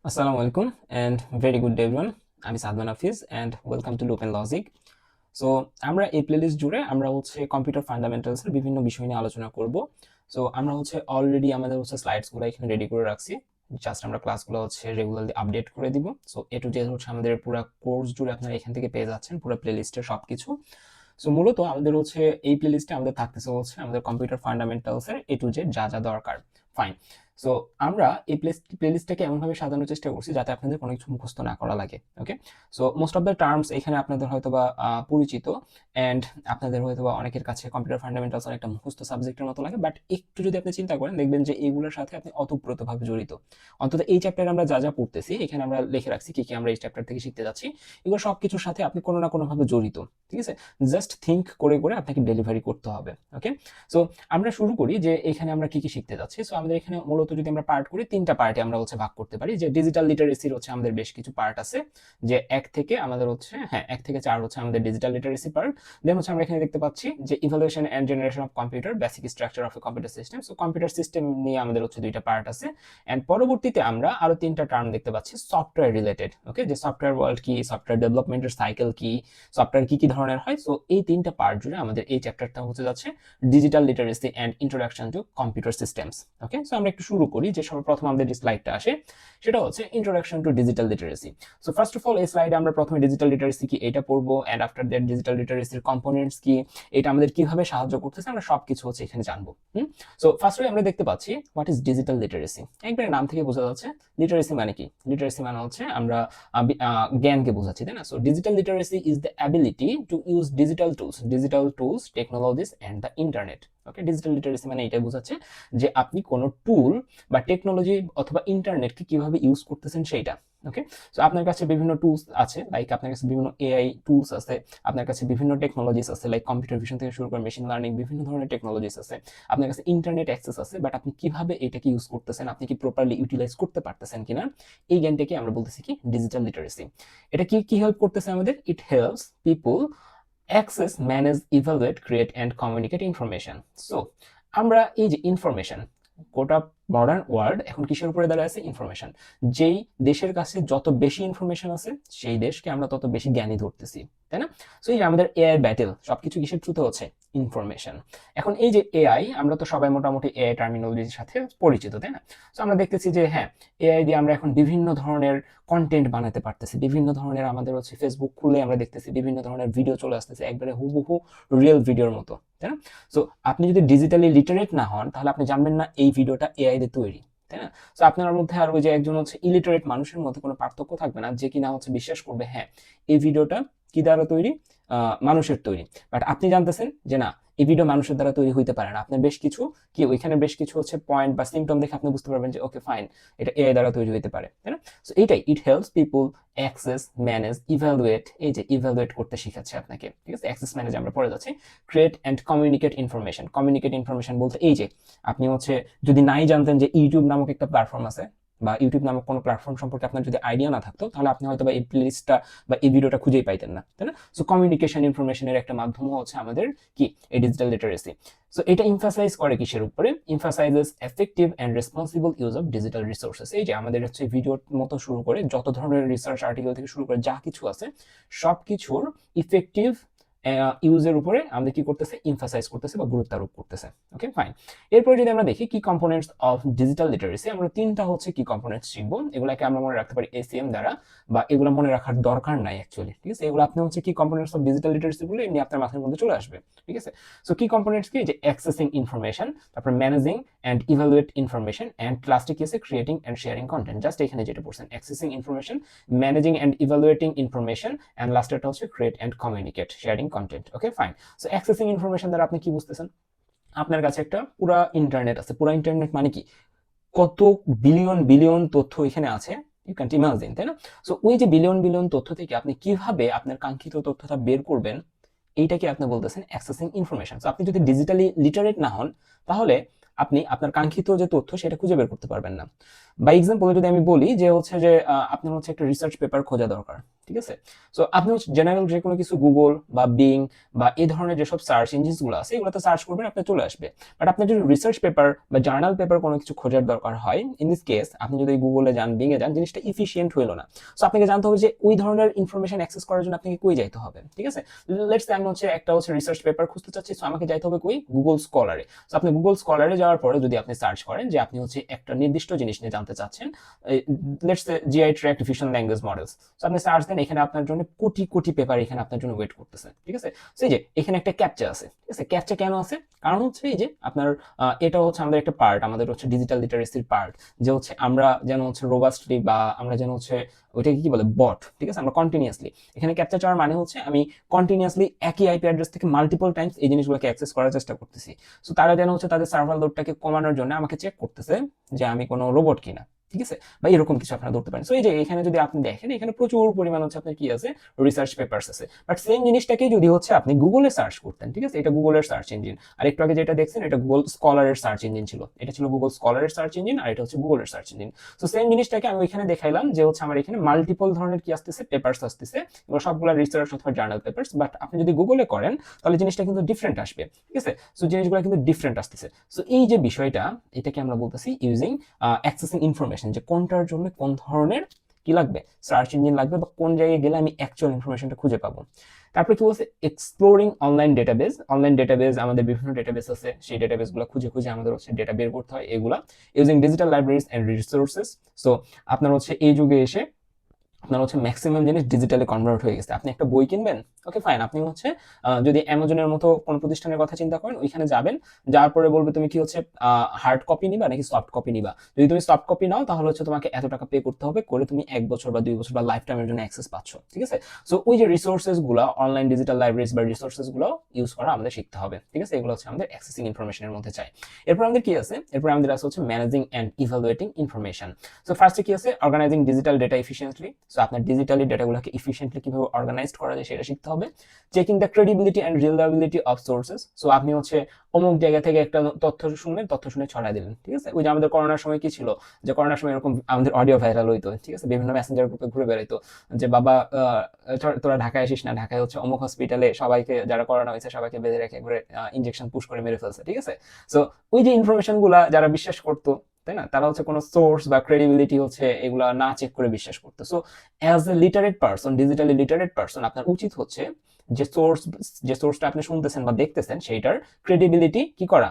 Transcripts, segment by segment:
Assalamu alaikum and very good day everyone. আমি সাদমান হাফিজ and welcome to Loop and Logic. So আমরা এই playlist জুড়ে আমরা কম্পিউটার ফান্ডামেন্টালস এর বিভিন্ন বিষয় নিয়ে আলোচনা করব। সো আমরা অলরেডি আমাদের স্লাইডসগুলো এখানে রেডি করে রাখছি। জাস্ট আমরা ক্লাসগুলো রেগুলারলি আপডেট করে দিব। সো এ টু জেড আমাদের পুরো কোর্স জুড়ে আপনারা এখান থেকে পেয়ে যাচ্ছেন পুরো প্লেলিস্টের সবকিছু। সো মূলত আমাদের এই প্লেলিস্টে আমাদের থাকতেছে আমাদের কম্পিউটার ফান্ডামেন্টালস এর এ টু জেড যা যা দরকার। ফাইন। সো আমরা এই প্লেলিস্টটাকে এমনভাবে সাজানোর চেষ্টা করছি যাতে আপনাদের কোনো কিছু মুখস্থ না করা লাগে। Okay, so most of the terms এখানে আপনাদের হয়তোবা পরিচিত অ্যান্ড আপনাদের হয়তোবা অনেকের কাছে কম্পিউটার ফান্ডামেন্টালস অনেকটা মুখস্থ সাবজেক্টের মতো লাগে, বাট একটু যদি আপনি চিন্তা করেন দেখবেন যে এইগুলোর সাথে আপনি অতপ্রতভাবে জড়িত। অন্তত এই চ্যাপ্টারে আমরা যা যা পড়তেছি এখানে আমরা লিখে রাখছি কি কি আমরা এই চ্যাপ্টার থেকে শিখতে যাচ্ছি, এগুলো সব কিছুর সাথে আপনি কোনো না কোনোভাবে জড়িত। ঠিক আছে, জাস্ট থিঙ্ক করে করে আপনাকে ডেলিভারি করতে হবে। ওকে, সো আমরা শুরু করি যে এখানে আমরা কি কি শিখতে যাচ্ছি। সো আমাদের এখানে মূলত যদি আমরা পার্ট করি, তিনটা পার্টে আমরা ভাগ করতে পারি। যে ডিজিটাল লিটারেসির আমাদের বেশ কিছু পার্ট আছে, যে 1 থেকে আমাদের 1 থেকে 4 আমাদের ডিজিটাল লিটারেসি পার্ট। দেন আমরা এখানে দেখতে পাচ্ছি যে evaluation and generation of computer, basic structure of a computer system. So computer system নিয়ে আমাদের দুইটা পার্ট আছে। এন্ড পরবর্তীতে আমরা আরো তিনটা টার্ম দেখতে পাচ্ছি সফটওয়্যার রিলেটেড। ওকে, যে সফটওয়্যার ওয়ার্ল্ড কি, সফটওয়্যার ডেভেলপমেন্টের সাইকেল কি, সফটওয়্যার কি কি ধরনের হয়। সো এই তিনটা পার্ট জুড়ে আমাদের এই চ্যাপ্টারটা যাচ্ছে digital literacy and introduction to computer systems. Okay, so আমরা একটু শুরু করি। যে সর্বপ্রথম আমাদের যে স্লাইডটা আসে সেটা introduction to digital literacy. So first of all এই স্লাইডে আমরা প্রথমে ডিজিটাল লিটারেসি কি এটা পড়বো, এন্ড আফটার দ্যাট ডিজিটাল লিটারেসির কম্পোনেন্টস কি, এটা আমাদের কিভাবে সাহায্য করতেছে আমরা সবকিছু এখানে জানবো। সো ফার্স্টলি আমরা দেখতে পাচ্ছি হোয়াট ইজ ডিজিটাল লিটারেসি। একবারে নাম থেকে বোঝা যাচ্ছে লিটারেসি মানে কি। লিটারেসি মানে আমরা জ্ঞানকে বোঝাচ্ছি, তাই না? So digital literacy is the ability to use digital tools, technologies and the internet. Okay, digital literacy মানে এটাই বোঝাচ্ছে যে আপনি কোনো টুল বা টেকনোলজি অথবা ইন্টারনেটকে কিভাবে ইউজ করতেছেন সেইটা। ওকে, সো আপনার কাছে বিভিন্ন টুলস আছে, লাইক আপনার কাছে বিভিন্ন এআই টুলস আছে, আপনার কাছে বিভিন্ন টেকনোলজিস আছে, লাইক কম্পিউটার ভিশন থেকে শুরু করে মেশিন লার্নিং, বিভিন্ন ধরনের টেকনোলজিস আছে। আপনার কাছে ইন্টারনেট অ্যাক্সেস আছে, বাট আপনি কিভাবে এটাকে ইউজ করতেছেন, আপনি কি প্রপারলি ইউটিলাইজ করতে পারতেছেন কিনা, এই জ্ঞানটাকে আমরা বলতেছি কি ডিজিটাল লিটারেসি। এটা কি কি হেল্প করতেছে আমাদের? It helps people access, manage, evaluate, create and communicate information. So আমরা এই যে ইনফরমেশন, গোটা মডার্ন ওয়ার্ল্ড এখন কিসের উপরে দাঁড়িয়ে আছে? ইনফরমেশন। যেই দেশের কাছে যত বেশি ইনফরমেশন আছে সেই দেশকে আমরা তত বেশি জ্ঞানী ধরতেছি, তাই না? সো এই যে আমাদের এআই ব্যাটেল সবকিছু কিসের থ্রুতে হচ্ছে? ইনফরমেশন। এখন এই যে এআই, আমরা তো সবাই মোটামুটি এআই টার্মিনোলজির সাথে পরিচিত, তাই না? সো আমরা দেখতেছি যে হ্যাঁ, এআই দিয়ে আমরা এখন বিভিন্ন ধরনের কন্টেন্ট বানাতে পারতেছি, বিভিন্ন ধরনের আমাদের ফেসবুক খুলে আমরা দেখতেছি বিভিন্ন ধরনের ভিডিও চলে আসতেছে একবারে হুবহু রিয়েল ভিডিওর মতো, তাই না? সো আপনি যদি ডিজিটালি লিটারেট না হন তাহলে আপনি জানবেন না এই ভিডিওটা এআই দিয়ে তৈরি, তাই না? সো আপনার মধ্যে আর ওই যে একজন ইলিটারেট মানুষের মধ্যে কোনো পার্থক্য থাকবে না, যে কিনা বিশ্বাস করবে হ্যাঁ এই ভিডিওটা কি দ্বারা তৈরি, মানুষের তৈরি। বাট আপনি জানতেছেন যে না, এই ভিডিও মানুষের দ্বারা তৈরি হইতে পারে না। আপনার বেশ কিছু কি ওইখানে বেশ কিছু পয়েন্ট বা সিমটম দেখে আপনি বুঝতে পারবেন যে ওকে ফাইন, এটা এআই দ্বারা তৈরি হইতে পারে, তাই না? সো এইটাই, it helps people access, manage, evaluate. এই যে ইভ্যালুয়েট করতে শিখাচ্ছে আপনাকে, ঠিক আছে? অ্যাক্সেস, ম্যানেজ আমরা পড়ে যাচ্ছি। Create and communicate information. Communicate information বলতে এই যে আপনি যদি নাই জানতেন যে ইউটিউব নামক একটা প্ল্যাটফর্ম আছে, বা ইউটিউব নামক কোনো প্ল্যাটফর্ম সম্পর্কে আপনার যদি আইডিয়া না থাকতো, তাহলে আপনি হয়তো বা এই প্লেলিস্টটা বা এই ভিডিওটা খুঁজেই পাইতেন না, তাই না? সো কমিউনিকেশন ইনফরমেশনের একটা মাধ্যম আমাদের কি এই ডিজিটাল লিটারেসি। সো এটা ইমফাসাইজ করে কিসের উপরে? Emphasizes effective and responsible use of digital resources. এই যে আমাদের ভিডিওর মতো শুরু করে যত ধরনের রিসার্চ আর্টিকেল থেকে শুরু করে যা কিছু আছে সব কিছুর ইফেক্টিভ ইউজের উপরে আমাদের কি করতেছে? ইমফাসাইজ করতেছে বা গুরুত্ব আরোপ করতেছে। Okay fine. এরপরে যদি আমরা দেখি কি কম্পোনেন্টস অফ ডিজিটাল লিটারেসি, আমরা তিনটা কি কম্পোনেন্টস শিখবো। এগুলাকে আমরা মনে রাখতে পারি এসিএম দ্বারা, বা এগুলো মনে রাখার দরকার নাই অ্যাকচুয়ালি, ঠিক আছে? এগুলো আপনি কি কম্পোনেন্টস অফ ডিজিটাল লিটারেসি বলে এমনি আপনার মাথার মধ্যে চলে আসবে, ঠিক আছে? সো কি কম্পোনেন্টস কি? যে অ্যাক্সেসিং ইনফরমেশন, তারপর managing and evaluate information, and লাস্টে কি আছে? Creating and sharing content. Just এখানে যেটা পড়ছেন, accessing information, managing and evaluating information, and লাস্টেরটা create and communicate, sharing content. Okay fine. So accessing information দ্বারা আপনি কি বুঝতেছেন? আপনার কাছে একটা পুরা ইন্টারনেট আছে। পুরা ইন্টারনেট মানে কি? কত বিলিয়ন বিলিয়ন তথ্য এখানে আছে, ইউ ক্যান্ট ইমাজিন, তাই না? সো ওই যে বিলিয়ন বিলিয়ন তথ্য থেকে আপনি কিভাবে আপনার কাঙ্ক্ষিত তথ্যটা বের করবেন, এইটাকে আপনি বলতেছেন অ্যাক্সেসিং ইনফরমেশন। সো আপনি যদি ডিজিটালি লিটারেট না হন তাহলে আপনি আপনার কাঙ্ক্ষিত যে তথ্য সেটা খুঁজে বের করতে পারবেন না। বাই এক্সাম্পল যদি আমি বলি যে হচ্ছে যে আপনার হচ্ছে একটা রিসার্চ পেপার খোঁজা দরকার, ঠিক আছে? সো আপনি হচ্ছে জেনারেল যে কোনো কিছু গুগল বা বিং বা এই ধরনের যেসব সার্চ ইঞ্জিনসগুলো আছে এগুলোতে সার্চ করবেন, আপনার চলে আসবে। বাট আপনার যদি রিসার্চ পেপার বা জার্নাল পেপার কোনো কিছু খোঁজার দরকার হয়, ইন দিস কেস আপনি যদি গুগলে যান, বিংয়ে যান, জিনিসটা ইফিসিয়েন্ট হইলো না। সো আপনাকে জানতে হবে যে ওই ধরনের ইনফরমেশন অ্যাক্সেস করার জন্য আপনাকে কই যাইতে হবে, ঠিক আছে? লেটস সে আমি হচ্ছে একটা হচ্ছে রিসার্চ পেপার খুঁজতে চাচ্ছি, সো আমাকে যাইতে হবে কই? গুগল স্কলারে। সো আপনি গুগল স্কলারে যাওয়ার পরে যদি আপনি সার্চ করেন যে আপনি হচ্ছে একটা নির্দিষ্ট জিনিস নিয়ে জানতে চাচ্ছেন, let's say GI track diffusion language models, so আপনি সার্চ দেন, এখানে আপনার জন্য কোটি কোটি পেপার এখানে আপনার জন্য ওয়েট করতেছে, ঠিক আছে? সেই যে এখানে একটা ক্যাপচা আছে, ঠিক আছে? ক্যাপচা কেন আছে? কারণ হচ্ছে এই যে আপনার এটা হচ্ছে আমাদের একটা পার্ট, আমাদের হচ্ছে ডিজিটাল লিটারেসির পার্ট, যে হচ্ছে আমরা যেন হচ্ছে রোবাস্টলি বা আমরা যেন হচ্ছে ওইটাকে কি বলে বট, ঠিক আছে? আমরা কন্টিনিউয়াসলি এখানে ক্যাপচা চাওয়ার মানে হচ্ছে আমি কন্টিনিউয়াসলি একই আইপি অ্যাড্রেস থেকে মাল্টিপল টাইমস এই জিনিসগুলোকে অ্যাক্সেস করার চেষ্টা করতেছি। সো তারা যেন হচ্ছে তাদের সার্ভার লোডটাকে কমানোর জন্য আমাকে চেক করতেছে যে আমি কোনো রোবট কিনা, ঠিক আছে? বা এরকম কিছু আপনারা ধরতে পারেন। সো এই যে এখানে যদি আপনি দেখেন, এখানে প্রচুর পরিমাণ হচ্ছে আপনার কি আছে, রিসার্চ পেপারস আছে। বাট সেম জিনিসটাকে যদি হচ্ছে আপনি গুগলে সার্চ করতেন, ঠিক আছে? এটা গুগলের সার্চ ইঞ্জিন, আর একটু আগে যেটা দেখছেন এটা গুগল স্কলারের সার্চ ইঞ্জিন ছিল, এটা ছিল গুগল স্কলারের সার্চ ইঞ্জিন, আর এটা হচ্ছে গুগলের সার্চ ইঞ্জিন। সো সেম জিনিসটাকে আমি এখানে দেখাইলাম যে হচ্ছে আমার এখানে মাল্টিপল ধরনের কি আসতেছে, পেপারস আসতেছে, এগুলো সবগুলো রিসার্চ অথবা জার্নাল পেপারস। বাট আপনি যদি গুগলে করেন তাহলে জিনিসটা কিন্তু ডিফারেন্ট আসবে, ঠিক আছে? সো জিনিসগুলো কিন্তু ডিফারেন্ট আসতেছে। সো এই যে বিষয়টা, এটাকে আমরা বলতেছি ইউজিং অ্যাক্সেসিং ইনফরমেশন, যে কোনটার জন্য কোন ধরনের কি লাগবে, সার্চ ইঞ্জিন লাগবে, বা কোন জায়গায় গেলে আমি অ্যাকচুয়াল ইনফরমেশনটা খুঁজে পাবো। তারপরে কি বলছে, exploring online database. Online database, আমাদের বিভিন্ন ডেটাবেস আছে, সেই ডেটাবেসগুলো খুঁজে খুঁজে আমাদের হচ্ছে ডেটা বের করতে হয়, এগুলা using digital libraries and resources. So আপনার হচ্ছে এই যুগে এসে আপনার হচ্ছে ম্যাক্সিমাম জিনিস ডিজিটালি কনভার্ট হয়ে গেছে। আপনি একটা বই কিনবেন, ওকে ফাইন, আপনি হচ্ছে যদি অ্যামাজনের মতো কোনো প্রতিষ্ঠানের কথা চিন্তা করেন, ওইখানে যাবেন, যাওয়ার পরে বলবে তুমি কি হচ্ছে হার্ড কপি নিবা নাকি সফট কপি নিবা। যদি তুমি সফট কপি নাও তাহলে হচ্ছে তোমাকে এত টাকা পে করতে হবে, করে তুমি 1 বছর বা 2 বছর বা লাইফ টাইমের জন্য অ্যাক্সেস পাচ্ছ, ঠিক আছে? সো ওই যে রিসোর্সেস গুলো, অনলাইন ডিজিটাল লাইব্রেরিজ বা রিসোর্সেস গুলো ইউজ করা আমাদের শিখতে হবে, ঠিক আছে? এগুলো হচ্ছে আমাদের অ্যাক্সেসিং ইনফরমেশনের মধ্যে চাই। এরপর আমাদের কি আছে, এরপর আমাদের আছে হচ্ছে managing and evaluating information. So ফার্স্টে কি আছে, organizing digital data efficiently. So আপনার ডিজিটালি ডেটাগুলোকে এফিসিয়েন্টলি কিভাবে অর্গানাইজড করা যায় সেটা শিখতে হবে। Checking the credibility and reliability of sources. So আপনি হচ্ছে অমুক জায়গা থেকে একটা তথ্য শুনলেন, তথ্য শুনে ছড়াই দিলেন, ঠিক আছে? ওই যে আমাদের করোনার সময় কি ছিল, যে করোনার সময় এরকম আমাদের অডিও ভাইরাল হইতো, ঠিক আছে? বিভিন্ন মেসেঞ্জার গ্রুপে ঘুরে বেড়াইতো যে বাবা তোরা ঢাকায় আসিস না, ঢাকায় হচ্ছে অমুক হসপিটালে সবাইকে যারা করোনা হয়েছে সবাইকে বেঁধে রেখে ঘুরে ইনজেকশন পুশ করে মেরে ফেলছে, ঠিক আছে? সো ওই যে ইনফরমেশন গুলা যারা বিশ্বাস করতো, তাই না, তারা হচ্ছে কোনো সোর্স বা ক্রেডিবিলিটি হচ্ছে এগুলা না চেক করে বিশ্বাস করতো। So as a literate person, digitally literate person, আপনার উচিত হচ্ছে যে সোর্সটা আপনি শুনতেছেন বা দেখতেছেন সেইটার ক্রেডিবিলিটি কি করা,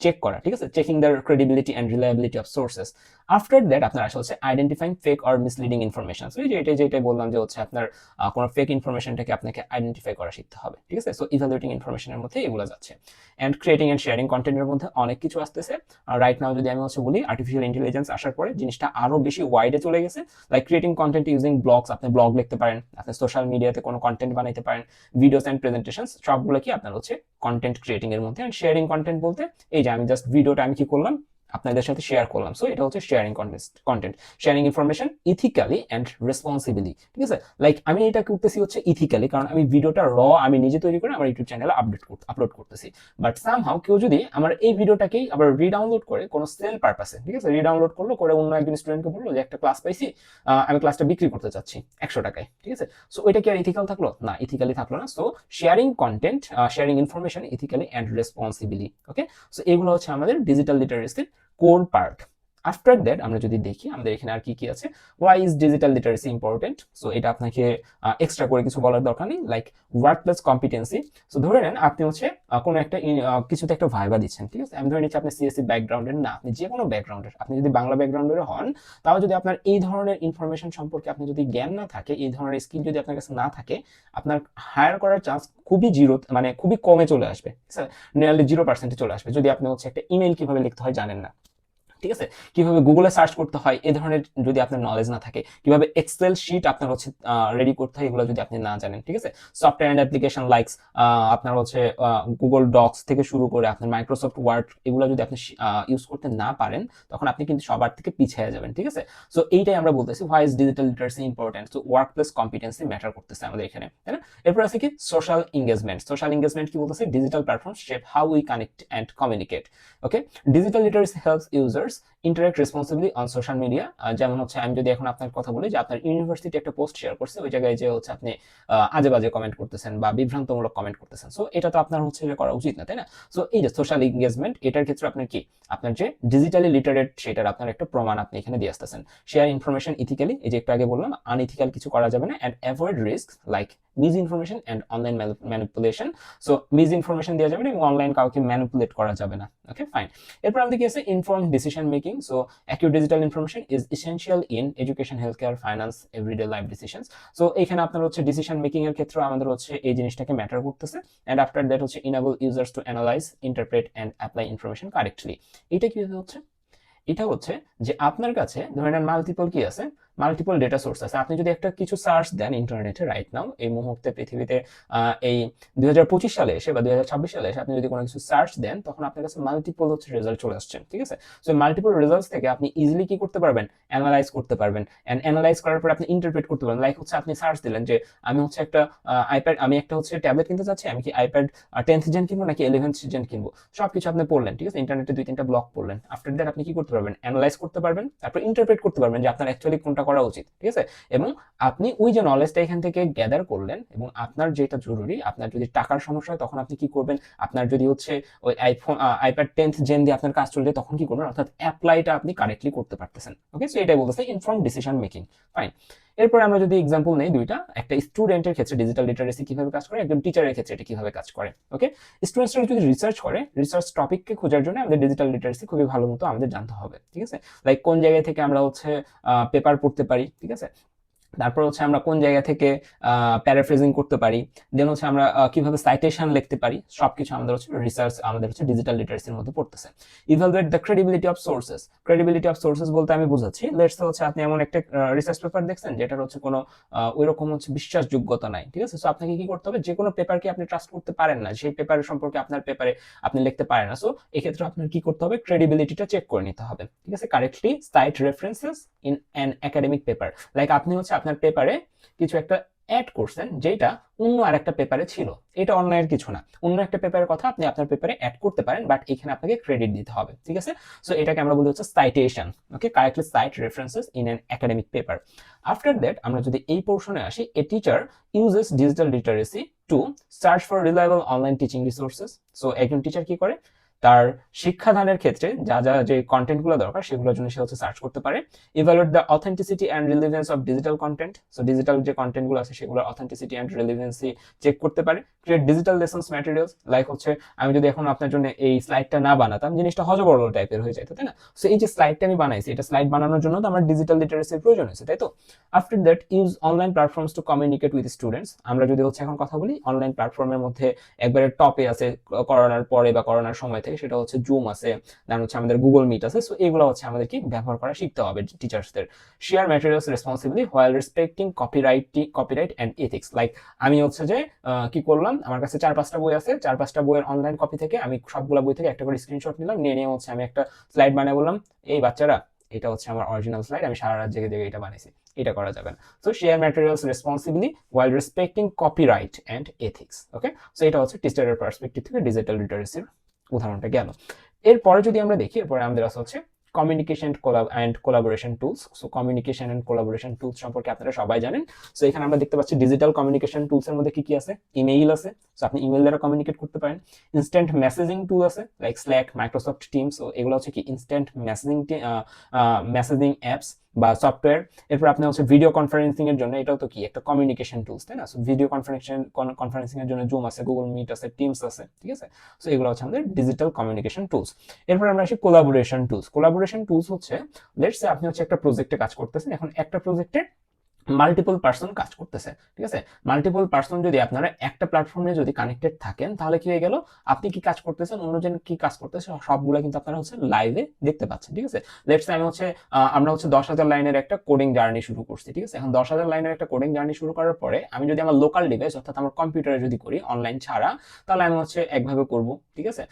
চেক করা, ঠিক আছে? Checking the credibility and reliability of sources. After that আপনার আসলে হচ্ছে identifying fake or misleading information. So এই যে যেটাই বললাম যে হচ্ছে আপনার কোনো ফেক ইনফরমেশনটাকে আপনাকে আইডেন্টিফাই করা শিখতে হবে, ঠিক আছে? সো ইভালুয়েটিং ইনফরমেশনের মধ্যে এগুলো যাচ্ছে। অ্যান্ড ক্রিয়েটিং অ্যান্ড শেয়ারিং কন্টেন্টের মধ্যে অনেক কিছু আসতেছে। রাইট নাও যদি আমি হচ্ছে বলি, আর্টিফিশিয়াল ইন্টেলিজেন্স আসার পরে জিনিসটা আরো বেশি ওয়াইডে চলে গেছে। Like creating content using blogs, আপনি ব্লগ লিখতে পারেন, আপনি সোশ্যাল মিডিয়াতে কোনো কন্টেন্ট বানাইতে পারেন, ভিডিওস অ্যান্ড প্রেজেন্টেশন, সবগুলো কি আপনার হচ্ছে কন্টেন্ট ক্রিয়েটিং এর মধ্যে। অ্যান্ড শেয়ারিং কন্টেন্ট বলতে এই যে আমি জাস্ট ভিডিওটা আমি কি করলাম, আপনাদের সাথে শেয়ার করলাম। সো এটা হচ্ছে sharing content, sharing information ethically and responsibly, ঠিক আছে? লাইক আমি এটা করতেছি হচ্ছে ইথিক্যালি, কারণ আমি ভিডিওটা আমি নিজে তৈরি করে আমার ইউটিউব চ্যানেলে আপলোড করতেছি। বাট সামহাউ কেউ যদি আমার এই ভিডিওটাকেই আবার রিডাউনলোড করে কোনো সেল পারপাসে, ঠিক আছে, রিডাউনলোড করলো, করে অন্য একজন স্টুডেন্টকে বললো যে একটা ক্লাস পাইছি, আমি ক্লাসটা বিক্রি করতে চাচ্ছি 100 টাকায়, ঠিক আছে? সো ওইটা কি আর ইথিক্যাল থাকলো না? ইথিক্যালি থাকলো না। So sharing content, sharing information ethically and responsibly, okay? So এগুলো হচ্ছে আমাদের ডিজিটাল লিটারেসির কোর পার্ট। আফটার দ্যাট আমরা যদি দেখি আমাদের এখানে আর কি কি আছে, why is digital literacy important. So এটা আপনাকে এক্সট্রা করে কিছু বলার দরকার নেই। Like workplace competency. So ধরে নেন আপনি হচ্ছে কোনো একটা কিছুতে একটা ভাইবা দিচ্ছেন, ঠিক আছে? আমি ধরে নিচ্ছি আপনি সিএসসি ব্যাকগ্রাউন্ডের না, আপনি যে কোনো ব্যাকগ্রাউন্ডের, আপনি যদি বাংলা ব্যাকগ্রাউন্ডের হন, তাও যদি আপনার এই ধরনের ইনফরমেশন সম্পর্কে আপনি যদি জ্ঞান না থাকে, এই ধরনের স্কিল যদি আপনার কাছে না থাকে, আপনার হায়ার করার চান্স খুবই জিরো, মানে খুবই কমে চলে আসবে, নিয়ারলি 0% চলে আসবে, যদি আপনি হচ্ছে একটা ইমেল কিভাবে লিখতে হয় জানেন না, ঠিক আছে? কিভাবে গুগলে সার্চ করতে হয় এই ধরনের যদি আপনার নলেজ না থাকে, কিভাবে এক্সেল শিট আপনার হচ্ছে রেডি করতে হয় এগুলো যদি আপনি না জানেন, ঠিক আছে? সফটওয়্যার অ্যান্ড অ্যাপ্লিকেশন লাইকস আপনার হচ্ছে গুগল ডক্স থেকে শুরু করে আপনার মাইক্রোসফট ওয়ার্ড, এগুলো যদি আপনি ইউজ করতে না পারেন, তখন আপনি কিন্তু সবার থেকে পিছিয়ে যাবেন, ঠিক আছে? সো এইটাই আমরা বলতেছি why is digital literacy important. So work place competency matter করতেছে আমাদের এখানে, তাই না? এরপর আছে কি সোশ্যাল এঙ্গেজমেন্ট। সোশ্যাল এঙ্গেজমেন্ট কি বলতেছে, digital platform shape how we connect and communicate, okay? Digital literacy helps users interact responsibly on social media. যেমন হচ্ছে আমি যদি এখন আপনার কথা বলি যে আপনার ইউনিভার্সিটি একটা পোস্ট শেয়ার করছে, ওই জায়গায় যে হচ্ছে আপনি আজে বাজে কমেন্ট করতেছেন বা বিভ্রান্তমূলক কমেন্ট করতেছেন, সো এটা তো আপনার হচ্ছে করা উচিত না, তাই না? সো এই যে সোশ্যাল এঙ্গেজমেন্ট, এটার ক্ষেত্রে আপনার কি, আপনার যে ডিজিটালি লিটারেট সেটার আপনার একটা প্রমাণ আপনি এখানে দিয়ে আসতেছেন। শেয়ার ইনফরমেশন ইথিক্যালি, এই যে একটু আগে বললাম আনইথিক্যাল কিছু করা যাবে না, and avoid risk like miss information and online manipulation. So miss information দেওয়া যাবে না এবং অনলাইন কাউকে ম্যানিপুলেট করা যাবে না। Okay, fine. এরপর আমাদের কি আছে, inform decision making. So accurate digital information is essential in education, health care, finance, everyday life decisions. So এখানে আপনার হচ্ছে ডিসিশন মেকিং এর ক্ষেত্রে আমাদের হচ্ছে এই জিনিসটাকে ম্যাটার করতেছে। অ্যান্ড আফটার দ্যাট হচ্ছে enable users to analyse, interpret and apply information correctly. এটা কি হচ্ছে, এটা হচ্ছে যে আপনার কাছে ধরে নেন মাল্টিপল কি আছে, মাল্টিপল ডেটা সোর্স আছে। আপনি যদি একটা কিছু সার্চ দেন ইন্টারনেটে রাইট নাও, এই মুহূর্তে পৃথিবীতে এই 2025 সালে এসে বা 2026 সালে এসে আপনি যদি কোনো কিছু সার্চ দেন, তখন আপনার কাছে মাল্টিপল হচ্ছে রেজাল্ট চলে আসছে, ঠিক আছে? সো মাল্টিপল রেজাল্টস থেকে আপনি ইজিলি কি করতে পারবেন, অ্যানালাইজ করতে পারবেন। এন্ড অ্যানালাইজ করার পর আপনি ইন্টারপ্রেট করতে পারবেন। লাইক হচ্ছে আপনি সার্চ দিলেন যে আমি হচ্ছে একটা আইপ্যাড, আমি একটা হচ্ছে ট্যাবলেট কিনতে চাচ্ছি, আমি কি আইপ্যাড 10th জেন কিনবো নাকি 11th জেন কিনবো, সবকিছু আপনি পড়লেন, ঠিক আছে? ইন্টারনেটে 2-3টা ব্লগ পড়লেন। আফটার দ্যাট আপনি কি করতে পারবেন, অ্যানালাইজ করতে পারবেন, তারপর ইন্টারপ্রেট করতে পারবেন যে আপনার অ্যাকচুয়ালি কোনটা করা উচিত, ঠিক আছে? এবং আপনি ওই যে নলেজটা এখান থেকে গ্যাদার করলেন, এবং আপনার যেটা জরুরি, আপনার যদি টাকার সমস্যা হয় তখন আপনি কি করবেন, আপনার যদি হচ্ছে ওই আইপ্যাড 10th জেন দিয়ে আপনার কাজ চলবে তখন কি করবেন, অর্থাৎ অ্যাপ্লাইটা আপনি কারেক্টলি করতে পারতেছেন। ওকে, সো এটাই বলতেছে ইনফর্ম ডিসিশন মেকিং। ফাইন। এরপর আমরা যদি এক্সাম্পল নেই দুইটা, একটা স্টুডেন্টের ক্ষেত্রে ডিজিটাল লিটারেসি কিভাবে কাজ করে, একজন টিচারের ক্ষেত্রে এটা কিভাবে কাজ করে। ওকে, স্টুডেন্টসরা যদি রিসার্চ করে, রিসার্চ টপিককে খোঁজার জন্য আমাদের ডিজিটাল লিটারেসি খুবই ভালো মতো আমাদের জানতে হবে, ঠিক আছে? লাইক কোন জায়গা থেকে আমরা হচ্ছে পেপার পড়তে পারি, ঠিক আছে? তারপর হচ্ছে আমরা কোন জায়গা থেকে প্যারাফ্রেজিং করতে পারি, দেন হচ্ছে আমরা কিভাবে সাইটেশন লিখতে পারি, সবকিছু আমাদের হচ্ছে রিসার্চ, আমাদের হচ্ছে ডিজিটাল লিটারেসির মধ্যে পড়তেছে। Evaluate the credibility of sources. Credibility of sources বলতে আমি বুঝাচ্ছি, লেটস হচ্ছে আপনি এমন একটা রিসার্চ পেপার দেখছেন যেটার হচ্ছে কোনো ওই রকম হচ্ছে বিশ্বাসযোগ্যতা নাই, ঠিক আছে? সো আপনাকে কি করতে হবে, যে কোনো পেপারকে আপনি ট্রাস্ট করতে পারেন না, সেই পেপারের সম্পর্কে আপনার পেপারে আপনি লিখতে পারেন না। সো এক্ষেত্রে আপনার কি করতে হবে, ক্রেডিবিলিটিটা চেক করে নিতে হবে, ঠিক আছে? Correctly cite references in an academic paper. Like আপনি হচ্ছে আপনার পেপারে কিছু একটা অ্যাড করছেন যেটা অন্য আরেকটা পেপারে ছিল, এটা অন্যায়ের কিছু না, অন্য একটা পেপারের কথা আপনি আপনার পেপারে অ্যাড করতে পারেন, বাট এখানে আপনাকে ক্রেডিট দিতে হবে, ঠিক আছে? সো এটাকে আমরা বলি হচ্ছে citation. Okay, correctly cite references in an academic paper. After that আমরা যদি এই পোর্শনে আসি, a teacher uses digital literacy to search for reliable online teaching resources. So একজন টিচার কি করে, তার শিক্ষাদানের ক্ষেত্রে যা যা যে কন্টেন্টগুলো দরকার সেগুলোর জন্য সে হচ্ছে সার্চ করতে পারে। Evaluate the authenticity and relevance of digital content. So digital যে কন্টেন্টগুলো আছে সেগুলোর অথেন্টিসিটি অ্যান্ড রিলেভেন্সি চেক করতে পারে। Create digital lessons materials. Like হচ্ছে আমি যদি এখন আপনার জন্য এই স্লাইডটা না বানাতাম, জিনিসটা হজবরল টাইপের হয়ে যেত, তাই না? সো এই যে স্লাইডটা আমি বানাইছি, এটা স্লাইড বানানোর জন্য তো আমার ডিজিটাল লিটারেসির প্রয়োজন হয়েছে, তাই তো? After that use online platforms to communicate with students. আমরা যদি হচ্ছে এখন কথা বলি, অনলাইন প্ল্যাটফর্মের মধ্যে একবারে টপে আছে করোনার পরে বা করোনার সময় থেকে, সেটা হচ্ছে জুম আছে, দেন হচ্ছে আমাদের গুগল মিট আছে। সো এগুলো হচ্ছে আমাদের কি ব্যবহার করা শিখতে হবে টিচার্সদের। Share materials responsibly while respecting copyright and ethics. Like আমি হচ্ছে যে কি করলাম, আমার কাছে 4-5টা বই আছে, 4-5টা বইয়ের অনলাইন কপি থেকে আমি সবগুলা বই থেকে একটা করে স্ক্রিনশট নিলাম, নিয়ে হচ্ছে আমি একটা স্লাইড বানিয়ে বললাম, এই বাচ্চারা এটা হচ্ছে আমার অরিজিনাল স্লাইড, আমি সারা রাত জেগে জেগে এটা বানাইছি। এটা করা যাবে না। So share materials responsibly while respecting copyright and ethics. Okay, so এটা হচ্ছে টিচারের পার্সপেক্টিভ থেকে ডিজিটাল লিটারেসির উদাহরণটা গেল। এরপরে যদি আমরা দেখি, এরপরে আমাদের আছে হচ্ছে communication and collaboration tools. So communication and collaboration tools সম্পর্কে আপনারা সবাই জানেন। সো এখানে আমরা দেখতে পাচ্ছি ডিজিটাল কমিউনিকেশন টুলস এর মধ্যে কি কি আছে, ইমেইল আছে, সো আপনি ইমেইল দ্বারা কমিউনিকেট করতে পারেন। ইনস্ট্যান্ট মেসেজিং টুল আছে, like slack, Microsoft teams. So এগুলো হচ্ছে কি ইনস্ট্যান্ট মেসেজিং অ্যাপস বা সফটওয়্যার। এরপর আপনি হচ্ছে ভিডিও কনফারেন্সিং এর জন্য, এটাও তো কি একটা কমিউনিকেশন টুলস, তাই না? সো ভিডিও কনফারেন্সিং এর জন্য জুম আছে, গুগল মিট আছে, টিমস আছে, ঠিক আছে? সো এগুলো হচ্ছে আমাদের ডিজিটাল কমিউনিকেশন টুলস। এরপর আমরা আসি কোলাবোরেশন টুলস। কোলাবোরেশন টুলস হচ্ছে, লেটস সে আপনি হচ্ছে একটা প্রজেক্টে কাজ করতেছেন, এখন একটা প্রজেক্টে মাল্টিপল পার্সন কাজ করতেছে, ঠিক আছে? মাল্টিপল পার্সন যদি আপনারা একটা প্ল্যাটফর্মে যদি কানেক্টেড থাকেন, তাহলে কি হয়ে গেল, আপনি কি কাজ করতেছেন, অন্যজন কি কাজ করতেছে, সবগুলো কিন্তু আপনারা হচ্ছে লাইভে দেখতে পাচ্ছেন, ঠিক আছে? লেটস আমি হচ্ছে আমরা হচ্ছে 10,000 লাইনের একটা কোডিং জার্নি শুরু করছি, ঠিক আছে? এখন 10,000 লাইনের একটা কোডিং জার্নি শুরু করার পরে আমি যদি আমার লোকাল ডিভাইস অর্থাৎ আমার কম্পিউটারে যদি করি অনলাইন ছাড়া, তাহলে আমি হচ্ছে একভাবে করব, ঠিক আছে?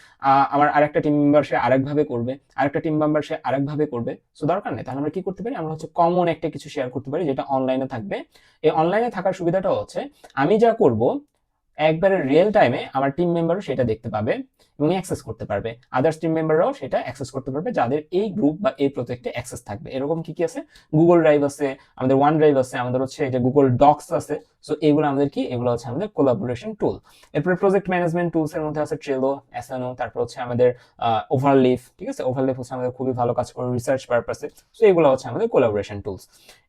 আমার আরেকটা টিম মেম্বার সে আরেকভাবে করবে, আরেকটা টিম মেম্বার সে আরেকভাবে করবে। সো দরকার নেই, তাহলে আমরা কি করতে পারি, আমরা হচ্ছে কমন একটা কিছু শেয়ার করতে পারি যেটা অনলাইনে থাকবে। এই অনলাইনে থাকার সুবিধাটা হচ্ছে আমি যা করব একবারে রিয়েল টাইমে আমার টিম মেম্বারও সেটা দেখতে পাবে এবং অ্যাক্সেস করতে পারবে, আদার্স টিম মেম্বাররাও সেটা অ্যাক্সেস করতে পারবে যাদের এই গ্রুপ বা এই প্রজেক্টে অ্যাক্সেস থাকবে। এরকম কি কি আছে, গুগল ড্রাইভ আছে, আমাদের ওয়ান ড্রাইভ আছে, আমাদের হচ্ছে এই যে গুগল ডক্স আছে। সো এগুলো আমাদের কি, এগুলো হচ্ছে আমাদের কোলাবোরেশন টুল। এরপরে প্রজেক্ট ম্যানেজমেন্ট টুলস এর মধ্যে আছে ট্রেলো, অ্যাসানো, তারপর হচ্ছে আমাদের ওভারলিফ। ঠিক আছে, ওভারলিফ হচ্ছে আমাদের খুবই ভালো কাজ করে রিসার্চ পারপাসে। সো এগুলো হচ্ছে আমাদের কোলাবোরেশন টুলস।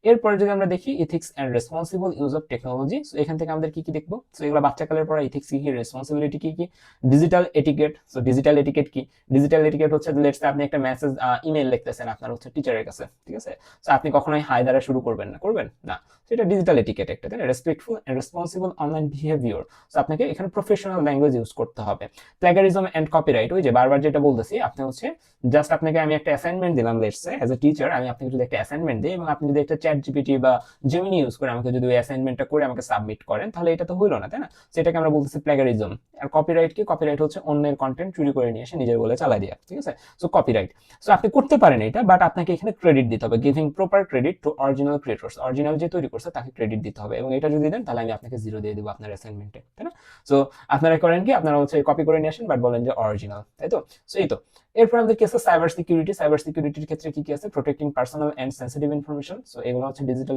এরপরে যদি আমরা দেখি ethics and responsible use of technology, so এখান থেকে আমাদের কি কি দেখবো, সো এগুলো বাচ্চাকালের পড়া, ইথিক্স কি কি, রেসপন্সিবিলিটি কি কি, digital etiquette. So digital etiquette কি, ডিজিটাল এটিকেট হচ্ছে লেটস সে আপনি একটা মেসেজ ইমেল লিখতেছেন আপনার হচ্ছে টিচারের কাছে, ঠিক আছে, সো আপনি কখনোই হাই দ্বারা শুরু করবেন না, করবেন না, সেটা ডিজিটাল এটিকেট একটা, তাই না? Respectful and responsible online behaviour, so আপনাকে এখানে প্রফেশনাল ল্যাঙ্গুয়েজ ইউজ করতে হবে। প্ল্যাগারিজম এন্ড কপিরাইট, ওই যে বারবার যেটা বলতেছি, আপনি হচ্ছে জাস্ট আপনাকে আমি একটা অ্যাসাইনমেন্ট দিলাম, let's say as a teacher আমি আপনাকে যদি একটা অ্যাসাইনমেন্ট দিই এবং আপনি যদি একটা চ্যাট জিপিটি বা জেমিনি ইউজ করে আমাকে যদি ওই অ্যাসাইনমেন্টটা করে আমাকে সাবমিট করেন, তাহলে এটা তো হইলো না, তাই না? সেটাকে আমরা বলতেছি প্ল্যাগারিজম। আর কপিরাইট কি, কপিরাইট হচ্ছে অন্যের কন্টেন্ট চুরি করে নিয়ে এসে নিজের বলে চালাই দেওয়া, ঠিক আছে, সো কপিরাইট। সো আপনি করতে পারেন এটা, বাট আপনাকে এখানে ক্রেডিট দিতে হবে, giving proper credit to original creators, original যে তৈরি করছে তাকে ক্রেডিট দিতে হবে, এবং এটা যদি দেন তাহলে আমি আপনাকে 0 দিয়ে দেবো আপনার অ্যাসাইনমেন্টে, তাই না? সো আপনারা করেন কি, আপনারা হচ্ছে কপি করে নিয়ে আসেন বাট বলেন যে অরিজিনাল, তাই তো? সো এই তো। এরপর আমাদের কি আছে, সাইবার সিকিউরিটি। সাইবার সিকিউরিটির ক্ষেত্রে কি কি আছে, protecting personal and sensitive information, so এগুলো হচ্ছে ডিজিটাল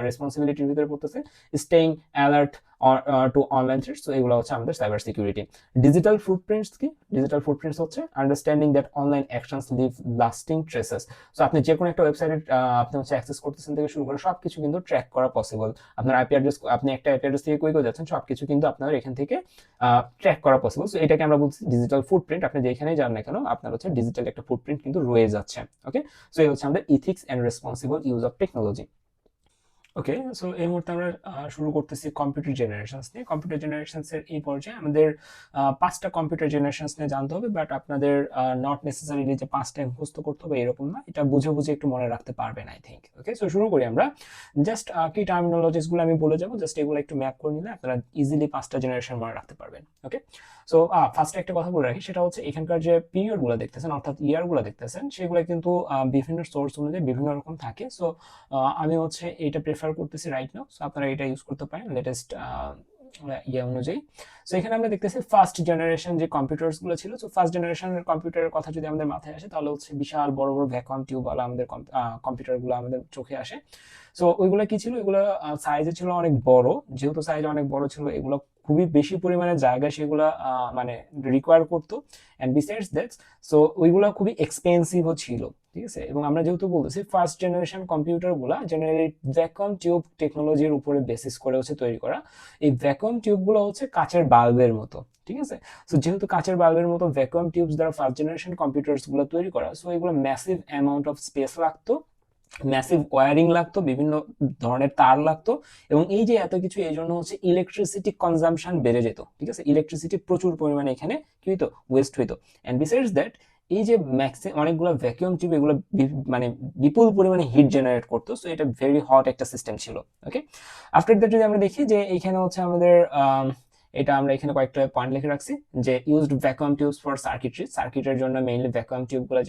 রেসপন্সিবিলিটির ভিতরে পড়তেছে। Staying alert to online threats, so এগুলো হচ্ছে আমাদের সাইবার সিকিউরিটি। ডিজিটাল ফুটপ্রিন্টস কি, ডিজিটাল ফুটপ্রিন্টস হচ্ছে understanding that online actions leave lasting traces, so আপনি যে কোনো একটা ওয়েবসাইটে আপনি হচ্ছে অ্যাক্সেস করতেছেন থেকে শুরু করে সবকিছু কিন্তু ট্র্যাক করা পসিবল। আপনার আইপি অ্যাড্রেস, আপনি একটা আইপি অ্যাড্রেস থেকে কই যাচ্ছেন সবকিছু কিন্তু আপনার এখান থেকে ট্র্যাক করা পসিবল। সো এটাকে আমরা বলছি ডিজিটাল ফুটপ্রিন্ট। আপনি যেখানেই যান না কেন আপনার হচ্ছে ডিজিটাল একটা ফুটপ্রিন্ট কিন্তু রয়ে যাচ্ছে। ওকে, সো এই হচ্ছে আমাদের ethics and responsible use of technology. Okay, so এই মুহূর্তে আমরা শুরু করতেছি কম্পিউটার জেনারেশনস নিয়ে। কম্পিউটার জেনারেশনস এর এই পর্যায়ে আমাদের 5টা কম্পিউটার জেনারেশনস নিয়ে জানতে হবে, বাট আপনাদের নট নেসেসারিলি যে 5টা মুখস্থ করতে হবে এরকম না, এটা বুঝে বুঝে একটু মনে রাখতে পারবেন আই থিঙ্ক। ওকে, সো শুরু করি আমরা। জাস্ট কি টার্মিনোলজিস গুলো আমি বলে যাবো, জাস্ট এগুলো একটু ম্যাপ করে নিলে আপনারা ইজিলি 5টা জেনারেশন মনে রাখতে পারবেন। ওকে, সো ফার্স্টে একটা কথা বলে রাখি, সেটা হচ্ছে এখানকার যে পিরিয়ড গুলো দেখতেছেন অর্থাৎ ইয়ার গুলো দেখতেছেন, সেগুলো কিন্তু বিভিন্ন সোর্স অনুযায়ী বিভিন্ন রকম থাকে। সো আমি হচ্ছে এটা প্রেফার করতেছি রাইট নাও, সো আপনারা এটা ইউজ করতে পারেন লেটেস্ট ইয়ে অনুযায়ী। সো এখানে আমরা দেখতেছি ফার্স্ট জেনারেশন যে কম্পিউটার্স গুলো ছিল, সো ফার্স্ট জেনারেশনের কম্পিউটারের কথা যদি আমাদের মাথায় আসে তাহলে হচ্ছে বিশাল বড় বড় ভ্যাকুয়াম টিউব ওয়ালা আমাদের কম্পিউটার গুলো আমাদের চোখে আসে। সো ওইগুলো কি ছিল, এগুলো সাইজে ছিল অনেক বড়, যেহেতু সাইজ অনেক বড় ছিল এগুলো খুবই বেশি পরিমাণে জায়গা সেগুলো মানে রিকোয়ার করতো, অ্যান্ড বিসাইডস দ্যাট সো ওইগুলো খুবই এক্সপেন্সিভও ছিল, ঠিক আছে। এবং আমরা যেহেতু বলতেছি ফার্স্ট জেনারেশন কম্পিউটার গুলা জেনারেলি ভ্যাকুয়াম টিউব টেকনোলজির উপরে বেসিস করে হচ্ছে তৈরি করা। এই ভ্যাকুয়াম টিউব গুলো হচ্ছে কাচের বাল্বের মতো, ঠিক আছে। সো যেহেতু কাচের বাল্বের মতো ভ্যাকুয়াম টিউবস দ্বারা ফার্স্ট জেনারেশন কম্পিউটার্স গুলো তৈরি করা, সো এগুলো ম্যাসিভ অ্যামাউন্ট অফ স্পেস লাগতো, ম্যাসিভ ওয়ারিং লাগতো, বিভিন্ন ধরনের তার লাগতো, এবং এই যে এত কিছু এই জন্য হচ্ছে ইলেকট্রিসিটি কনজাম্পশন বেড়ে যেত, ঠিক আছে। ইলেকট্রিসিটি প্রচুর পরিমাণে এখানে কি হইতো, ওয়েস্ট হইতো। অ্যান্ড বিসাইডস দ্যাট এই যে অনেকগুলো ভ্যাকুয়াম টিউব এগুলো মানে বিপুল পরিমাণে হিট জেনারেট করতো, সো এটা ভেরি হট একটা সিস্টেম ছিল। ওকে, আফটার দ্যাট যদি আমরা দেখি যে এইখানে হচ্ছে আমাদের এটা আমরা এখানে কয়েকটা পয়েন্ট লিখে রাখছি যে used vacuum tubes for circuitry, সার্কিটের জন্য মেইনলি ভ্যাকুয়াম টিউবগুলো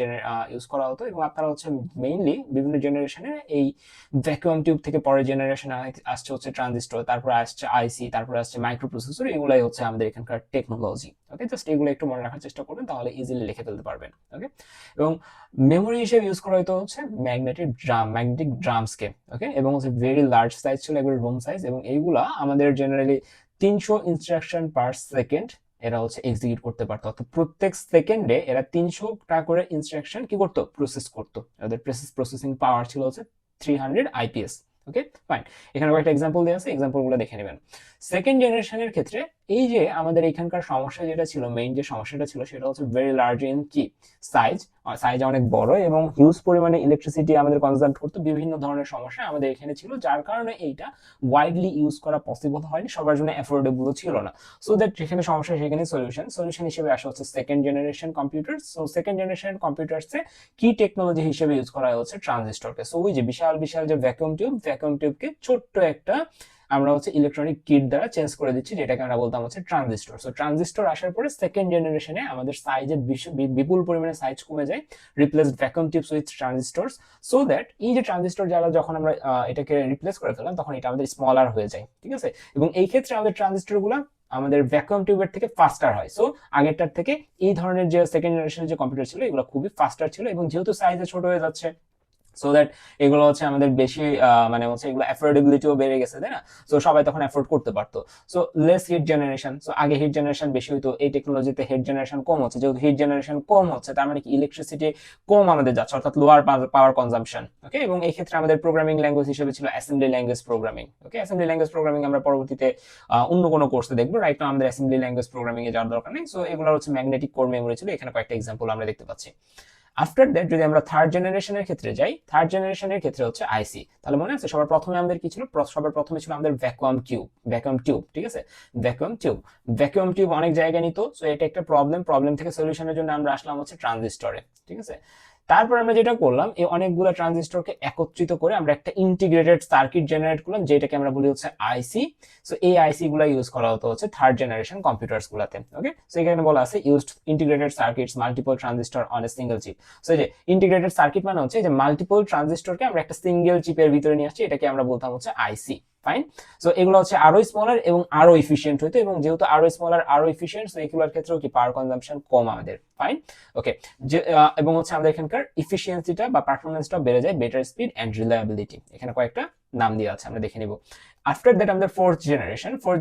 ইউজ করা হতো। এবং আপনারা হচ্ছে মেইনলি বিভিন্ন জেনারেশনে এই ভ্যাকুয়াম টিউব থেকে পরের জেনারেশনে আসছে হচ্ছে ট্রানজিস্টর, তারপরে আসছে আইসি, তারপরে আসছে মাইক্রো প্রসেসর, এগুলাই হচ্ছে আমাদের এখানকার টেকনোলজি। ওকে, জাস্ট এগুলো একটু মনে রাখার চেষ্টা করবেন তাহলে ইজিলি লিখে ফেলতে পারবেন। ওকে, এবং মেমোরি হিসেবে ইউজ করা হতো হচ্ছে ম্যাগনেটিক ড্রামসকে। ওকে, এবং হচ্ছে ভেরি লার্জ সাইজ ছিল, একবার রুম সাইজ, এবং এইগুলা আমাদের জেনারেলি 300 ইনস্ট্রাকশন পার সেকেন্ড এরা হচ্ছে এক্সিকিউট করতে পারতো, অর্থাৎ প্রত্যেক সেকেন্ডে এরা 300টা করে ইনস্ট্রাকশন কি করতো, প্রসেস করতো। এদের প্রসেসিং পাওয়ার ছিল হচ্ছে 300 আইপিএস। ওকে, ফাইন, এখানে কয়েকটা এক্সাম্পল দেওয়া আছে, এক্সাম্পলগুলো দেখে নেবেন। সেকেন্ড জেনারেশনের ক্ষেত্রে এই যে আমাদের এখানকার সমস্যা যেটা ছিল, মেইন যে সমস্যাটা ছিল সেটা হচ্ছে ভেরি লার্জ ইন কি সাইজ অনেক বড় এবং হিউজ পরিমাণে ইলেকট্রিসিটি আমাদের কনজাম্প করতো, বিভিন্ন ধরনের সমস্যা আমাদের এখানে ছিল, যার কারণে এইটা ওয়াইডলি ইউজ করা পসিবল হয়নি, সবার জন্য অ্যাফোর্ডেবল ছিল না। সো দ্যাট যেখানে সমস্যা সেখানে সলিউশন হিসেবে আসা হচ্ছে second generation computer. So second generation কম্পিউটার্সে কি টেকনোলজি হিসেবে ইউজ করা হচ্ছে ট্রানজিস্টরকে। সো ওই যে বিশাল বিশাল যে ভ্যাকুয়াম টিউবকে ছোট্ট একটা আমরা হচ্ছে ইলেকট্রনিক কিট দ্বারা চেঞ্জ করে দিচ্ছি, যেটাকে আমরা বলতাম হচ্ছে ট্রানজিস্টর। সো ট্রানজিস্টর আসার পরে সেকেন্ড জেনারেশনে আমাদের সাইজের বিপুল পরিমাণে সাইজ কমে যায়, replace vacuum tubes with transistor, so that এই যে ট্রানজিস্টর যারা যখন আমরা এটাকে রিপ্লেস করে ফেললাম তখন এটা আমাদের স্মলার হয়ে যায়, ঠিক আছে। এবং এই ক্ষেত্রে আমাদের ট্রানজিস্টর গুলা আমাদের ভ্যাকুয়াম টিউবের থেকে ফাস্টার হয়। সো আগেরটার থেকে এই ধরনের যে সেকেন্ড জেনারেশনের যে কম্পিউটার ছিল এগুলো খুবই ফাস্টার ছিল, এবং যেহেতু সাইজে ছোট হয়ে যাচ্ছে সো দ্যাট এগুলো হচ্ছে আমাদের বেশি মানে হচ্ছে এগুলো অ্যাফোর্ডেবিলিটিও বেড়ে গেছে, তাই না? সো সবাই তখন অ্যাফোর্ড করতে পারতো। So less heat generation, so আগে হিট জেনারেশন বেশি হইতো, এই টেকনোলজিতে হিট জেনারেশন কম হচ্ছে। যেহেতু হিট জেনারেশন কম হচ্ছে তার মানে কি ইলেকট্রিসিটি কম আমাদের যাচ্ছে, অর্থাৎ লোয়ার পাওয়ার কনজাম্পশন। ওকে, এবং এই ক্ষেত্রে আমাদের প্রোগ্রামিং ল্যাঙ্গুয়েজ হিসেবে ছিল অ্যাসেম্বলি ল্যাঙ্গুয়েজ প্রোগ্রামিং। ওকে, অ্যাসেম্বলি ল্যাঙ্গুয়েজ প্রোগ্রামিং আমরা পরবর্তীতে অন্য কোনো কোর্সে দেখবো। রাইট নাও আমাদের অ্যাসেম্বলি ল্যাঙ্গুয়েজ প্রোগ্রামিং এ যাওয়ার দরকার নেই। সো এগুলো হচ্ছে ম্যাগনেটিক কোর মেমোরি ছিল, এখানে কয়েকটা এক্সাম্পল আমরা দেখতে পাচ্ছি। আফটার দ্যাট যদি আমরা থার্ড জেনারেশনের ক্ষেত্রে যাই, থার্ড জেনারেশনের ক্ষেত্রে হচ্ছে আইসি। তাহলে মনে আছে সবার প্রথমে আমাদের কি ছিল? সবার প্রথমে ছিল আমাদের ভ্যাকুয়াম টিউব। ভ্যাকুয়াম টিউব, ঠিক আছে, ভ্যাকুয়াম টিউব। ভ্যাকুয়াম টিউব অনেক জায়গায় নিত, সো এটা একটা প্রবলেম থেকে সলিউশনের জন্য আমরা আসলাম হচ্ছে ট্রানজিস্টরে, ঠিক আছে। তারপর আমরা যেটা করলাম, এই অনেকগুলো ট্রানজিস্টরকে একত্রিত করে আমরা একটা ইন্টিগ্রেটেড সার্কিট জেনারেট করলাম, যেটাকে আমরা বলি হচ্ছে আইসি। সো এই আইসি গুলা ইউজ করা হতো হচ্ছে থার্ড জেনারেশন কম্পিউটার্স গুলাতে। ওকে, সো এখানে বলা আছে used integrated circuits multiple transistor on a single chip. So এই যে ইন্টিগ্রেটেড সার্কিট মানে হচ্ছে যে মাল্টিপল ট্রানজিস্টরকে আমরা একটা সিঙ্গেল চিপের ভিতরে নিয়ে আসছি, এটাকে আমরা বলতাম হচ্ছে আইসি। ফাইন। সো এগুলো হচ্ছে আরো স্মলার এবং আরো ইফিশিয়েন্ট হইতো, এবং যেহেতু আরো স্মলার আরো ইফিশিয়েন্ট, সো এগুলোর ক্ষেত্রেও কি পাওয়ার কনজাম্পশন কম আমাদের। ফাইন। ওকে, যে এবং হচ্ছে আমাদের এখানকার ইফিশিয়েন্সিটা বা পারফরমেন্সটা বেড়ে যায়, বেটার স্পিড এন্ড রিলায়েবিলিটি। এখানে কয়েকটা নাম দিয়ে আছে, আমরা দেখে নিব। আফটার দ্যাট আমাদের ফোর্থ